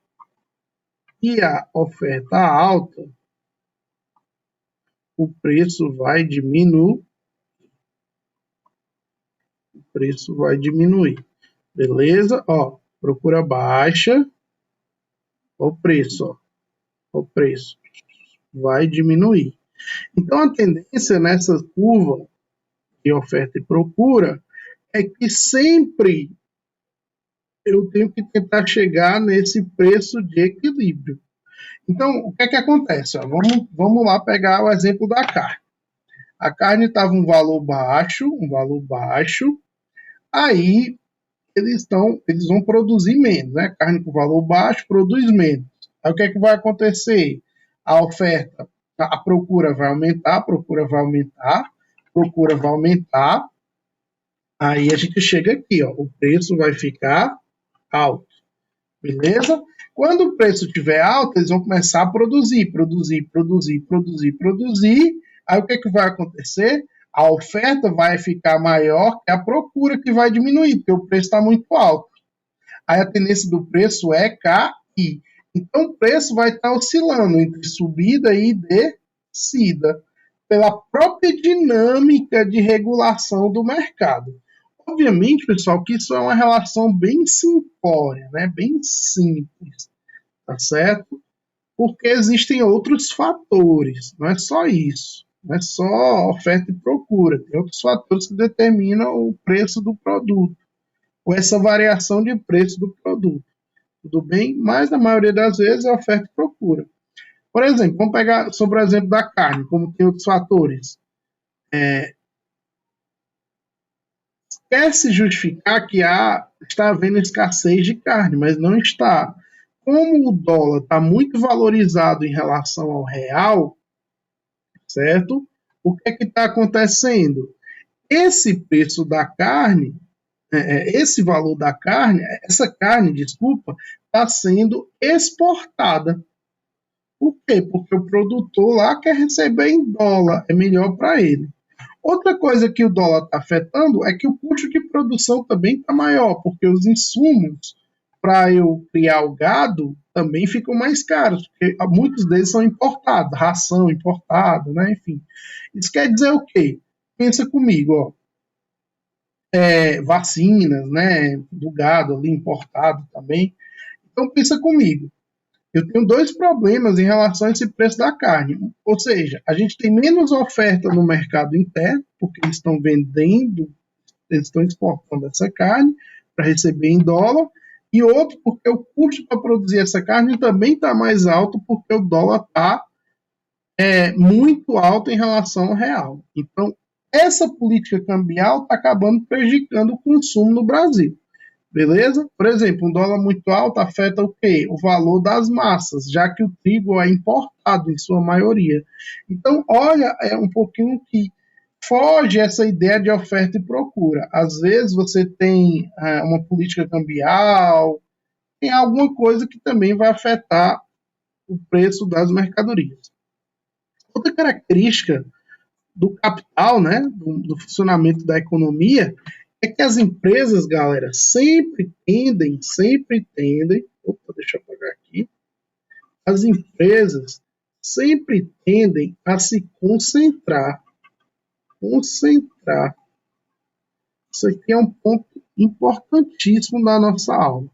e a oferta alta, o preço vai diminuir. O preço vai diminuir. Beleza? Ó, procura baixa, ó, o preço, ó, o preço vai diminuir. Então, a tendência nessa curva de oferta e procura é que sempre eu tenho que tentar chegar nesse preço de equilíbrio. Então, o que é que acontece? Ó, vamos lá pegar o exemplo da carne. A carne estava um valor baixo, aí eles vão produzir menos, né? Carne com valor baixo produz menos. Aí o que é que vai acontecer? A oferta, a procura vai aumentar, procura vai aumentar. Aí a gente chega aqui, ó, o preço vai ficar alto, beleza? Quando o preço estiver alto, eles vão começar a produzir. Aí o que é que vai acontecer? A oferta vai ficar maior que a procura, que vai diminuir, porque o preço está muito alto. Aí a tendência do preço é cair. Então o preço vai estar oscilando entre subida e descida, pela própria dinâmica de regulação do mercado. Obviamente, pessoal, que isso é uma relação bem simplória, né? Bem simples, tá certo? Porque existem outros fatores, não é só isso. Não é só oferta e procura, tem outros fatores que determinam o preço do produto, ou essa variação de preço do produto. Tudo bem? Mas na maioria das vezes é oferta e procura. Por exemplo, vamos pegar sobre o exemplo da carne, como tem outros fatores. Quer se justificar que está havendo escassez de carne, mas não está. Como o dólar está muito valorizado em relação ao real, certo? O que é que está acontecendo? Esse preço da carne, esse valor da carne, essa carne, desculpa, está sendo exportada. Por quê? Porque o produtor lá quer receber em dólar, é melhor para ele. Outra coisa que o dólar está afetando é que o custo de produção também está maior, porque os insumos para eu criar o gado também ficam mais caros, porque muitos deles são importados, ração importada, né? Enfim. Isso quer dizer o quê? Pensa comigo, ó. Vacinas, né? Do gado ali importado também. Então pensa comigo. Eu tenho dois problemas em relação a esse preço da carne. Ou seja, a gente tem menos oferta no mercado interno, porque eles estão vendendo, eles estão exportando essa carne para receber em dólar, e outro, porque o custo para produzir essa carne também está mais alto, porque o dólar está muito alto em relação ao real. Então, essa política cambial está acabando prejudicando o consumo no Brasil. Beleza? Por exemplo, um dólar muito alto afeta o quê? O valor das massas, já que o trigo é importado em sua maioria. Então, olha, é um pouquinho que foge essa ideia de oferta e procura. Às vezes você tem uma política cambial, tem alguma coisa que também vai afetar o preço das mercadorias. Outra característica do capital, né, do funcionamento da economia, é que as empresas, galera, sempre tendem, opa, deixa eu apagar aqui, as empresas sempre tendem a se concentrar. Isso aqui é um ponto importantíssimo da nossa aula,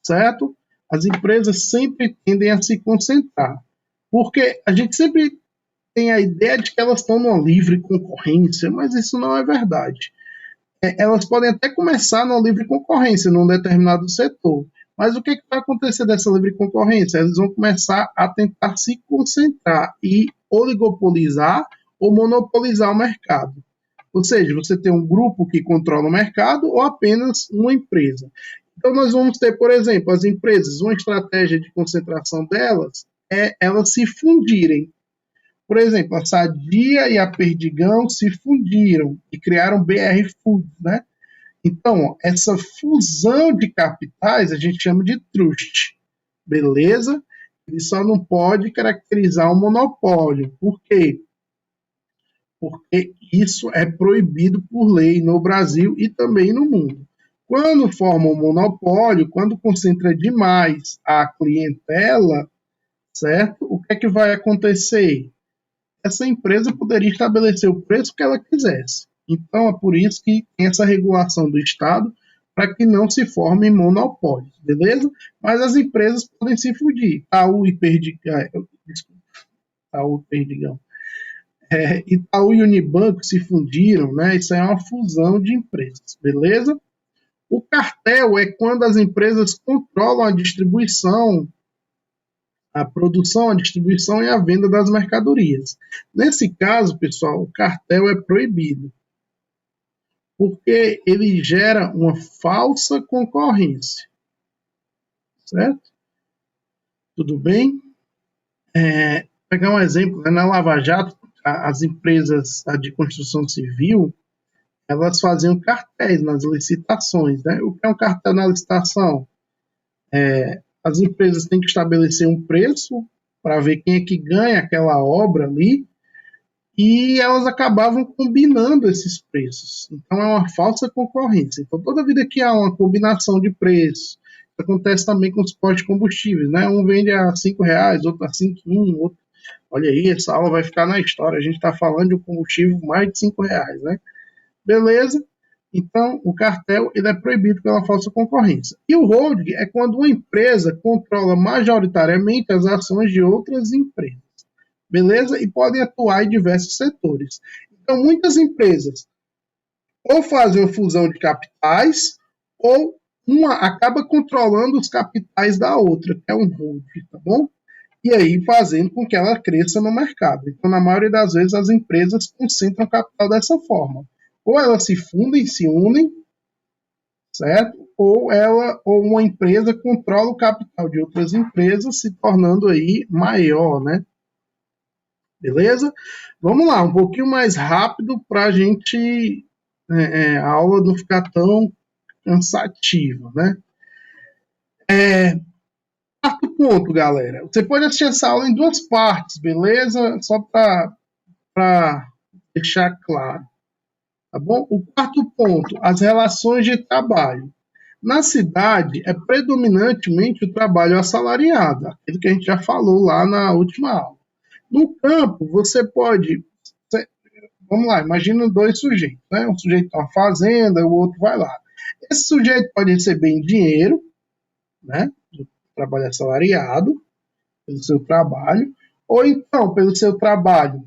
certo? As empresas sempre tendem a se concentrar, porque a gente sempre tem a ideia de que elas estão numa livre concorrência, mas isso não é verdade. Elas podem até começar na livre concorrência num determinado setor, mas o que vai acontecer dessa livre concorrência? Eles vão começar a tentar se concentrar e oligopolizar ou monopolizar o mercado. Ou seja, você tem um grupo que controla o mercado ou apenas uma empresa. Então, nós vamos ter, por exemplo, as empresas, uma estratégia de concentração delas é elas se fundirem. Por exemplo, a Sadia e a Perdigão se fundiram e criaram BR Foods, né? Então, essa fusão de capitais a gente chama de trust, beleza? Ele só não pode caracterizar um monopólio. Por quê? Porque isso é proibido por lei no Brasil e também no mundo. Quando forma um monopólio, quando concentra demais a clientela, certo? O que é que vai acontecer? Essa empresa poderia estabelecer o preço que ela quisesse. Então, é por isso que tem essa regulação do Estado para que não se formem monopólios, beleza? Mas as empresas podem se fundir. Itaú e Perdigão. Itaú e Unibanco se fundiram, né? Isso é uma fusão de empresas, beleza? O cartel é quando as empresas controlam a distribuição, a produção, a distribuição e a venda das mercadorias. Nesse caso, pessoal, o cartel é proibido, porque ele gera uma falsa concorrência, certo? Tudo bem? Pegar um exemplo, né, na Lava Jato, as empresas de construção civil, elas faziam cartéis nas licitações, né? O que é um cartel na licitação? As empresas têm que estabelecer um preço para ver quem é que ganha aquela obra ali, e elas acabavam combinando esses preços. Então é uma falsa concorrência. Então toda vida que há uma combinação de preços, acontece também com os postos de combustíveis, né? Um vende a R$ 5, outro a 5,1, outro. Olha aí, essa aula vai ficar na história. A gente está falando de um combustível mais de R$ 5, né? Beleza? Então, o cartel ele é proibido pela falsa concorrência. E o holding é quando uma empresa controla majoritariamente as ações de outras empresas. Beleza? E podem atuar em diversos setores. Então, muitas empresas ou fazem uma fusão de capitais, ou uma acaba controlando os capitais da outra, que é um holding, tá bom? E aí fazendo com que ela cresça no mercado. Então, na maioria das vezes, as empresas concentram capital dessa forma. Ou elas se fundem, se unem, certo? Ou uma empresa controla o capital de outras empresas, se tornando aí maior, né? Beleza? Vamos lá, um pouquinho mais rápido para a gente a aula não ficar tão cansativa, né? Quarto ponto, galera. Você pode assistir essa aula em duas partes, beleza? Só para deixar claro, tá bom? O quarto ponto, as relações de trabalho. Na cidade, é predominantemente o trabalho assalariado, aquilo que a gente já falou lá na última aula. No campo, você pode. Vamos lá, imagina dois sujeitos, né? Um sujeito está uma fazenda, o outro vai lá. Esse sujeito pode receber em dinheiro, né? Do trabalho assalariado, pelo seu trabalho, ou então, pelo seu trabalho,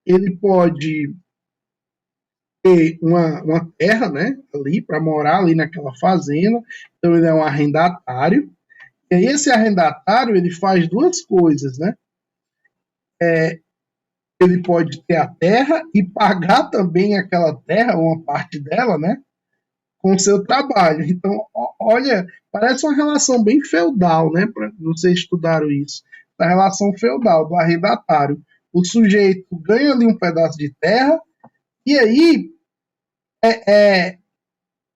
ele pode ter uma terra, né? Ali, para morar ali naquela fazenda, então ele é um arrendatário. E aí esse arrendatário, ele faz duas coisas, né? Ele pode ter a terra e pagar também aquela terra, uma parte dela, né? Com o seu trabalho. Então, olha, parece uma relação bem feudal, né? Vocês estudaram isso. A relação feudal do arrendatário. O sujeito ganha ali um pedaço de terra e aí,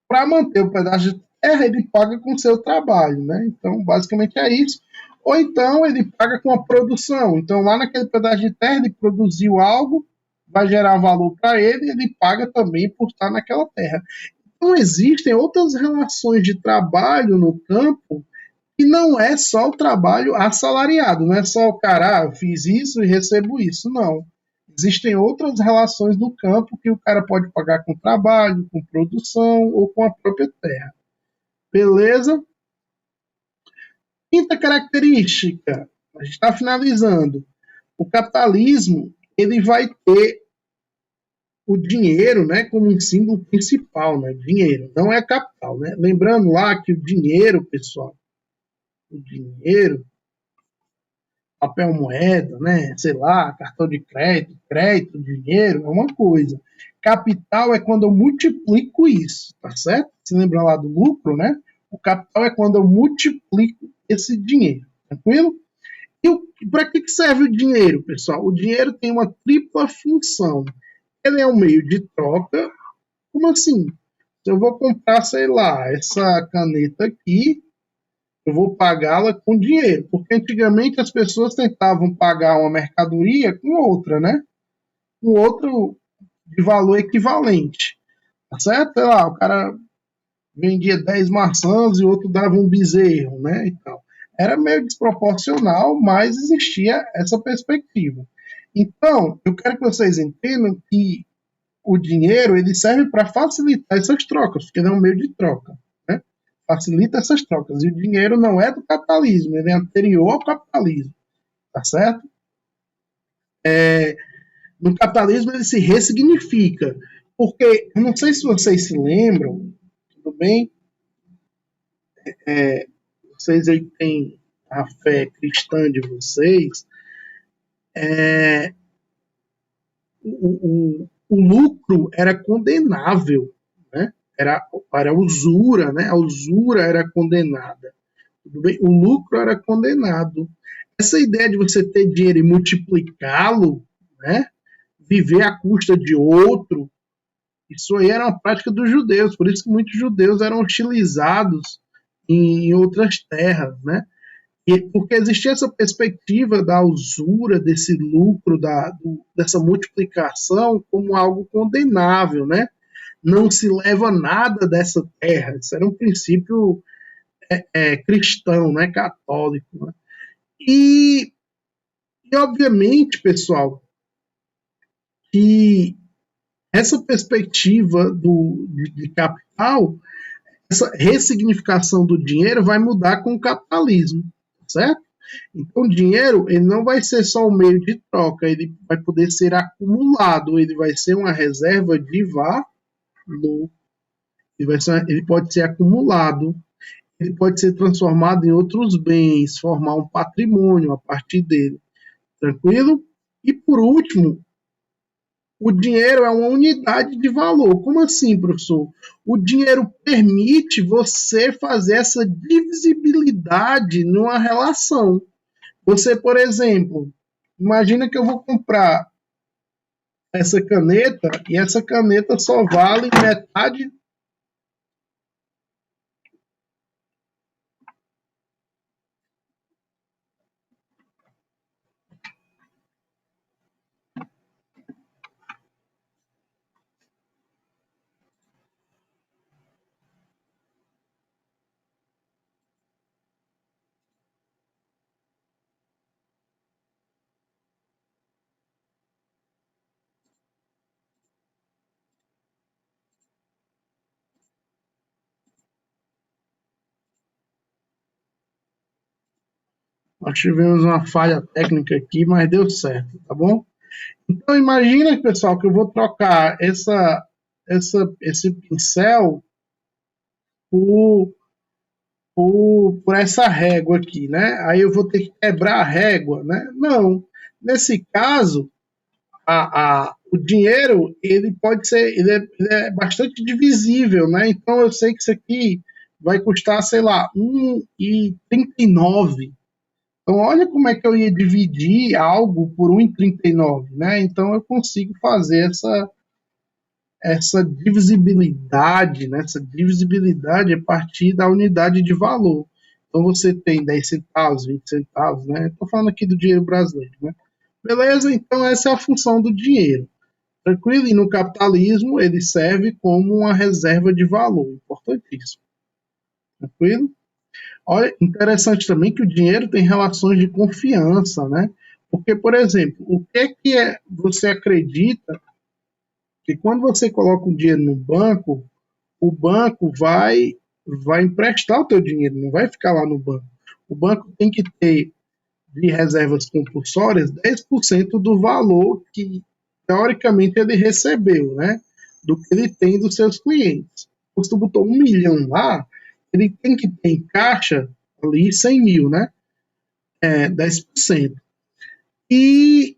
para manter o pedaço de terra, ele paga com o seu trabalho, né? Então, basicamente é isso. Ou então ele paga com a produção. Então, lá naquele pedaço de terra, ele produziu algo, vai gerar valor para ele e ele paga também por estar naquela terra. Então, existem outras relações de trabalho no campo que não é só o trabalho assalariado, não é só o cara, eu fiz isso e recebo isso, não. Existem outras relações no campo que o cara pode pagar com trabalho, com produção ou com a própria terra. Beleza? Quinta característica, a gente está finalizando. O capitalismo ele vai ter o dinheiro, né, como um símbolo principal, né? Dinheiro, não é capital, né? Lembrando lá que o dinheiro, pessoal, o dinheiro, papel moeda, né? Sei lá, cartão de crédito, dinheiro, é uma coisa. Capital é quando eu multiplico isso, tá certo? Se lembra lá do lucro, né? O capital é quando eu multiplico esse dinheiro, tranquilo? E para que serve o dinheiro, pessoal? O dinheiro tem uma tripla função. Ele é um meio de troca. Como assim? Se eu vou comprar, sei lá, essa caneta aqui, eu vou pagá-la com dinheiro, porque antigamente as pessoas tentavam pagar uma mercadoria com outra, né? Com outro de valor equivalente, tá certo? Sei lá, o cara vendia 10 maçãs e o outro dava um bezerro, né? Então, era meio desproporcional, mas existia essa perspectiva. Então, eu quero que vocês entendam que o dinheiro ele serve para facilitar essas trocas, porque ele é um meio de troca, né? Facilita essas trocas. E o dinheiro não é do capitalismo, ele é anterior ao capitalismo, tá certo? No capitalismo ele se ressignifica, porque eu não sei se vocês se lembram, tudo bem? Vocês aí têm a fé cristã de vocês, o lucro era condenável, né? Era usura, né? A usura era condenada. Tudo bem? O lucro era condenado. Essa ideia de você ter dinheiro e multiplicá-lo, né? Viver à custa de outro, isso aí era uma prática dos judeus, por isso que muitos judeus eram hostilizados em outras terras, né? Porque existia essa perspectiva da usura, desse lucro, dessa multiplicação como algo condenável, né? Não se leva nada dessa terra. Isso era um princípio cristão, né? Católico. Né? E, obviamente, pessoal, que essa perspectiva de capital, essa ressignificação do dinheiro vai mudar com o capitalismo, certo? Então, o dinheiro ele não vai ser só um meio de troca, ele vai poder ser acumulado, ele vai ser uma reserva de valor, ele pode ser acumulado, ele pode ser transformado em outros bens, formar um patrimônio a partir dele, tranquilo? E por último, o dinheiro é uma unidade de valor. Como assim, professor? O dinheiro permite você fazer essa divisibilidade numa relação. Você, por exemplo, imagina que eu vou comprar essa caneta e essa caneta só vale metade. Nós tivemos uma falha técnica aqui, mas deu certo, tá bom? Então imagina, pessoal, que eu vou trocar esse pincel por, por essa régua aqui, né? Aí eu vou ter que quebrar a régua, né? Não. Nesse caso, o dinheiro ele pode ser, ele é bastante divisível, né? Então eu sei que isso aqui vai custar, sei lá, 1,39. Então olha como é que eu ia dividir algo por 1,39, né? Então eu consigo fazer essa divisibilidade, né? Essa divisibilidade a partir da unidade de valor. Então você tem 10 centavos, 20 centavos, né? Estou falando aqui do dinheiro brasileiro, né? Beleza? Então essa é a função do dinheiro. Tranquilo? E no capitalismo ele serve como uma reserva de valor, importantíssimo. Tranquilo? Olha, interessante também que o dinheiro tem relações de confiança, né? Porque, por exemplo, o que você acredita que quando você coloca o dinheiro no banco, o banco vai emprestar o teu dinheiro, não vai ficar lá no banco. O banco tem que ter de reservas compulsórias 10% do valor que, teoricamente, ele recebeu, né? Do que ele tem dos seus clientes. Se tu botou 1 milhão lá, ele tem que ter em caixa ali 100 mil, né? 10%. E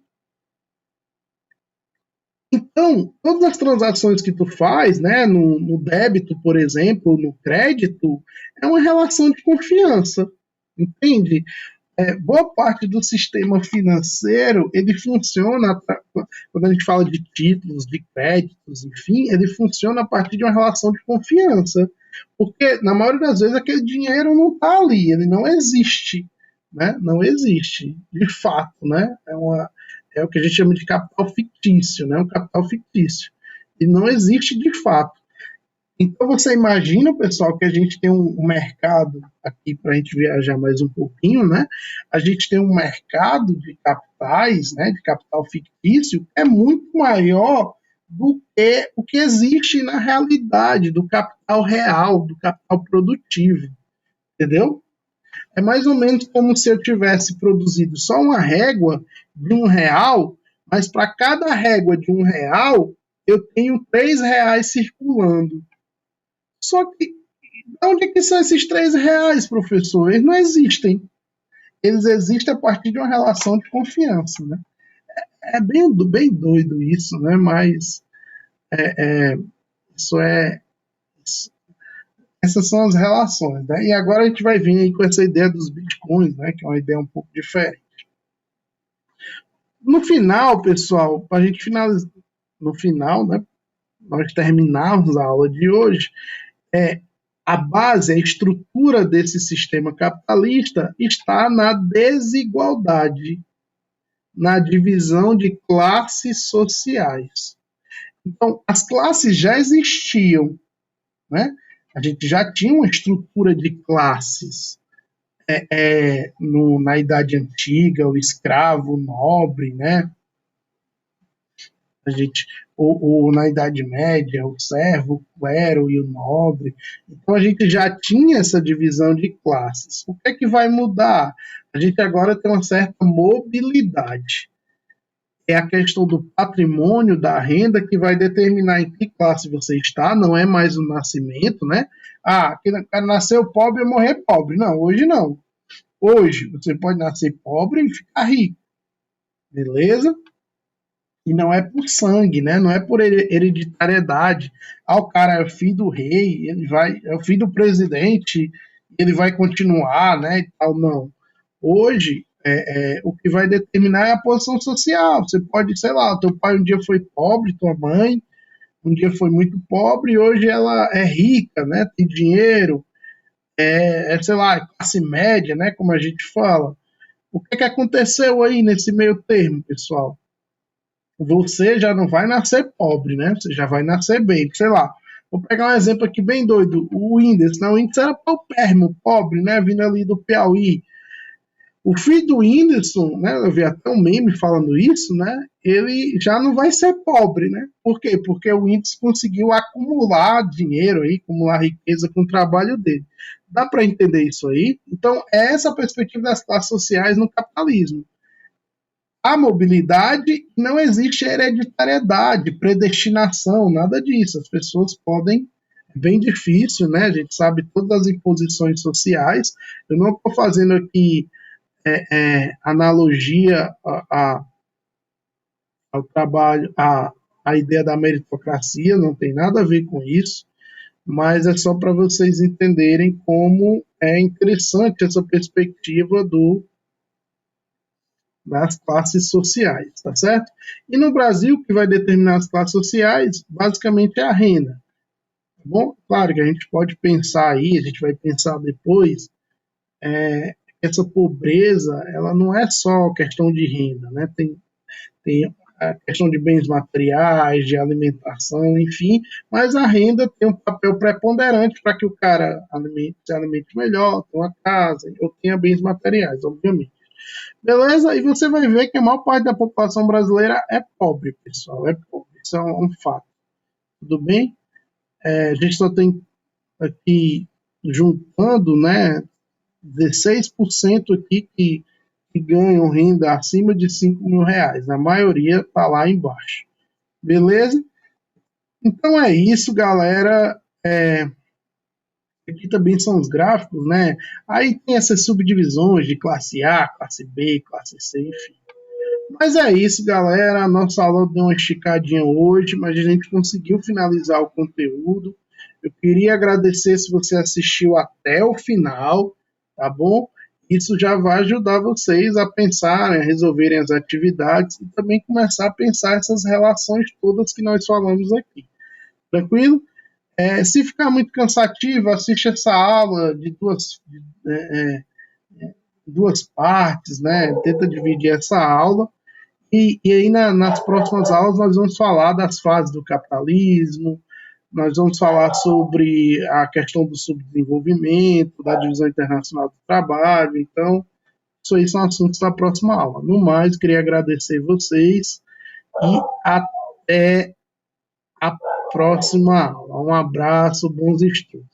então, todas as transações que tu faz, né, no débito, por exemplo, no crédito, é uma relação de confiança, entende? Boa parte do sistema financeiro ele funciona quando a gente fala de títulos, de créditos, enfim, ele funciona a partir de uma relação de confiança, porque na maioria das vezes aquele dinheiro não está ali, ele não existe, né? Não existe, de fato, né? É o que a gente chama de capital fictício, né? Um capital fictício e não existe de fato. Então você imagina, pessoal, que a gente tem um mercado aqui para a gente viajar mais um pouquinho, né? A gente tem um mercado de capitais, né? De capital fictício, que é muito maior do que o que existe na realidade, do capital real, do capital produtivo, entendeu? É mais ou menos como se eu tivesse produzido só uma régua de R$ 1, mas para cada régua de R$ 1, eu tenho R$ 3 circulando. Só que, onde é que são esses R$ 3, professor? Eles não existem. Eles existem a partir de uma relação de confiança, né? É bem doido isso, né? Mas isso é. Essas são as relações, né? E agora a gente vai vir aí com essa ideia dos bitcoins, né? Que é uma ideia um pouco diferente. No final, pessoal, para a gente finalizar, no final, né? Nós terminarmos a aula de hoje, a base, a estrutura desse sistema capitalista está na desigualdade, na divisão de classes sociais. Então, as classes já existiam, né? A gente já tinha uma estrutura de classes na Idade Antiga, o escravo, o nobre, né? A gente, ou na Idade Média, o servo, o clero e o nobre. Então a gente já tinha essa divisão de classes. O que é que vai mudar? A gente agora tem uma certa mobilidade. É a questão do patrimônio, da renda, que vai determinar em que classe você está, não é mais o nascimento, né? Ah, o cara nasceu pobre e morrer pobre. Não, hoje não. Hoje você pode nascer pobre e ficar rico, beleza? E não é por sangue, né? Não é por hereditariedade. Ah, o cara é filho do rei, ele vai, é o filho do presidente, ele vai continuar, né? E tal, não. Hoje, o que vai determinar é a posição social. Você pode, sei lá, teu pai um dia foi pobre, tua mãe um dia foi muito pobre, e hoje ela é rica, né? Tem dinheiro, sei lá, classe média, né? Como a gente fala. O que aconteceu aí nesse meio termo, pessoal? Você já não vai nascer pobre, né? Você já vai nascer bem. Sei lá, vou pegar um exemplo aqui bem doido. O Whindersson, né? O Whindersson era paupérrimo, pobre, né? Vindo ali do Piauí. O filho do Whindersson, né? Eu vi até um meme falando isso, né? Ele já não vai ser pobre, né? Por quê? Porque o Whindersson conseguiu acumular dinheiro aí, acumular riqueza com o trabalho dele. Dá para entender isso aí? Então, é essa a perspectiva das classes sociais no capitalismo. A mobilidade, não existe hereditariedade, predestinação, nada disso. As pessoas podem, é bem difícil, né? A gente sabe todas as imposições sociais. Eu não estou fazendo aqui analogia ao trabalho, a ideia da meritocracia, não tem nada a ver com isso, mas é só para vocês entenderem como é interessante essa perspectiva das classes sociais, tá certo? E no Brasil, o que vai determinar as classes sociais, basicamente é a renda, tá bom? Claro que a gente pode pensar aí, a gente vai pensar depois, essa pobreza, ela não é só questão de renda, né? Tem a questão de bens materiais, de alimentação, enfim, mas a renda tem um papel preponderante para que o cara se alimente melhor, tenha uma casa, ou tenha bens materiais, obviamente. Beleza? E você vai ver que a maior parte da população brasileira é pobre, pessoal. É pobre. Isso é um fato. Tudo bem? A gente só tem aqui, juntando, né, 16% aqui que ganham renda acima de R$ 5.000. A maioria está lá embaixo. Beleza? Então é isso, galera. Aqui também são os gráficos, né? Aí tem essas subdivisões de classe A, classe B, classe C, enfim. Mas é isso, galera. A nossa aula deu uma esticadinha hoje, mas a gente conseguiu finalizar o conteúdo. Eu queria agradecer se você assistiu até o final, tá bom? Isso já vai ajudar vocês a pensar, a resolverem as atividades e também começar a pensar essas relações todas que nós falamos aqui. Tranquilo? Se ficar muito cansativo, assiste essa aula de duas partes, né? Tenta dividir essa aula. E aí, nas próximas aulas, nós vamos falar das fases do capitalismo, Nós vamos falar sobre a questão do subdesenvolvimento, da divisão internacional do trabalho. Então, isso aí são assuntos da próxima aula. No mais, queria agradecer vocês e até a próxima aula. Um abraço, bons estudos.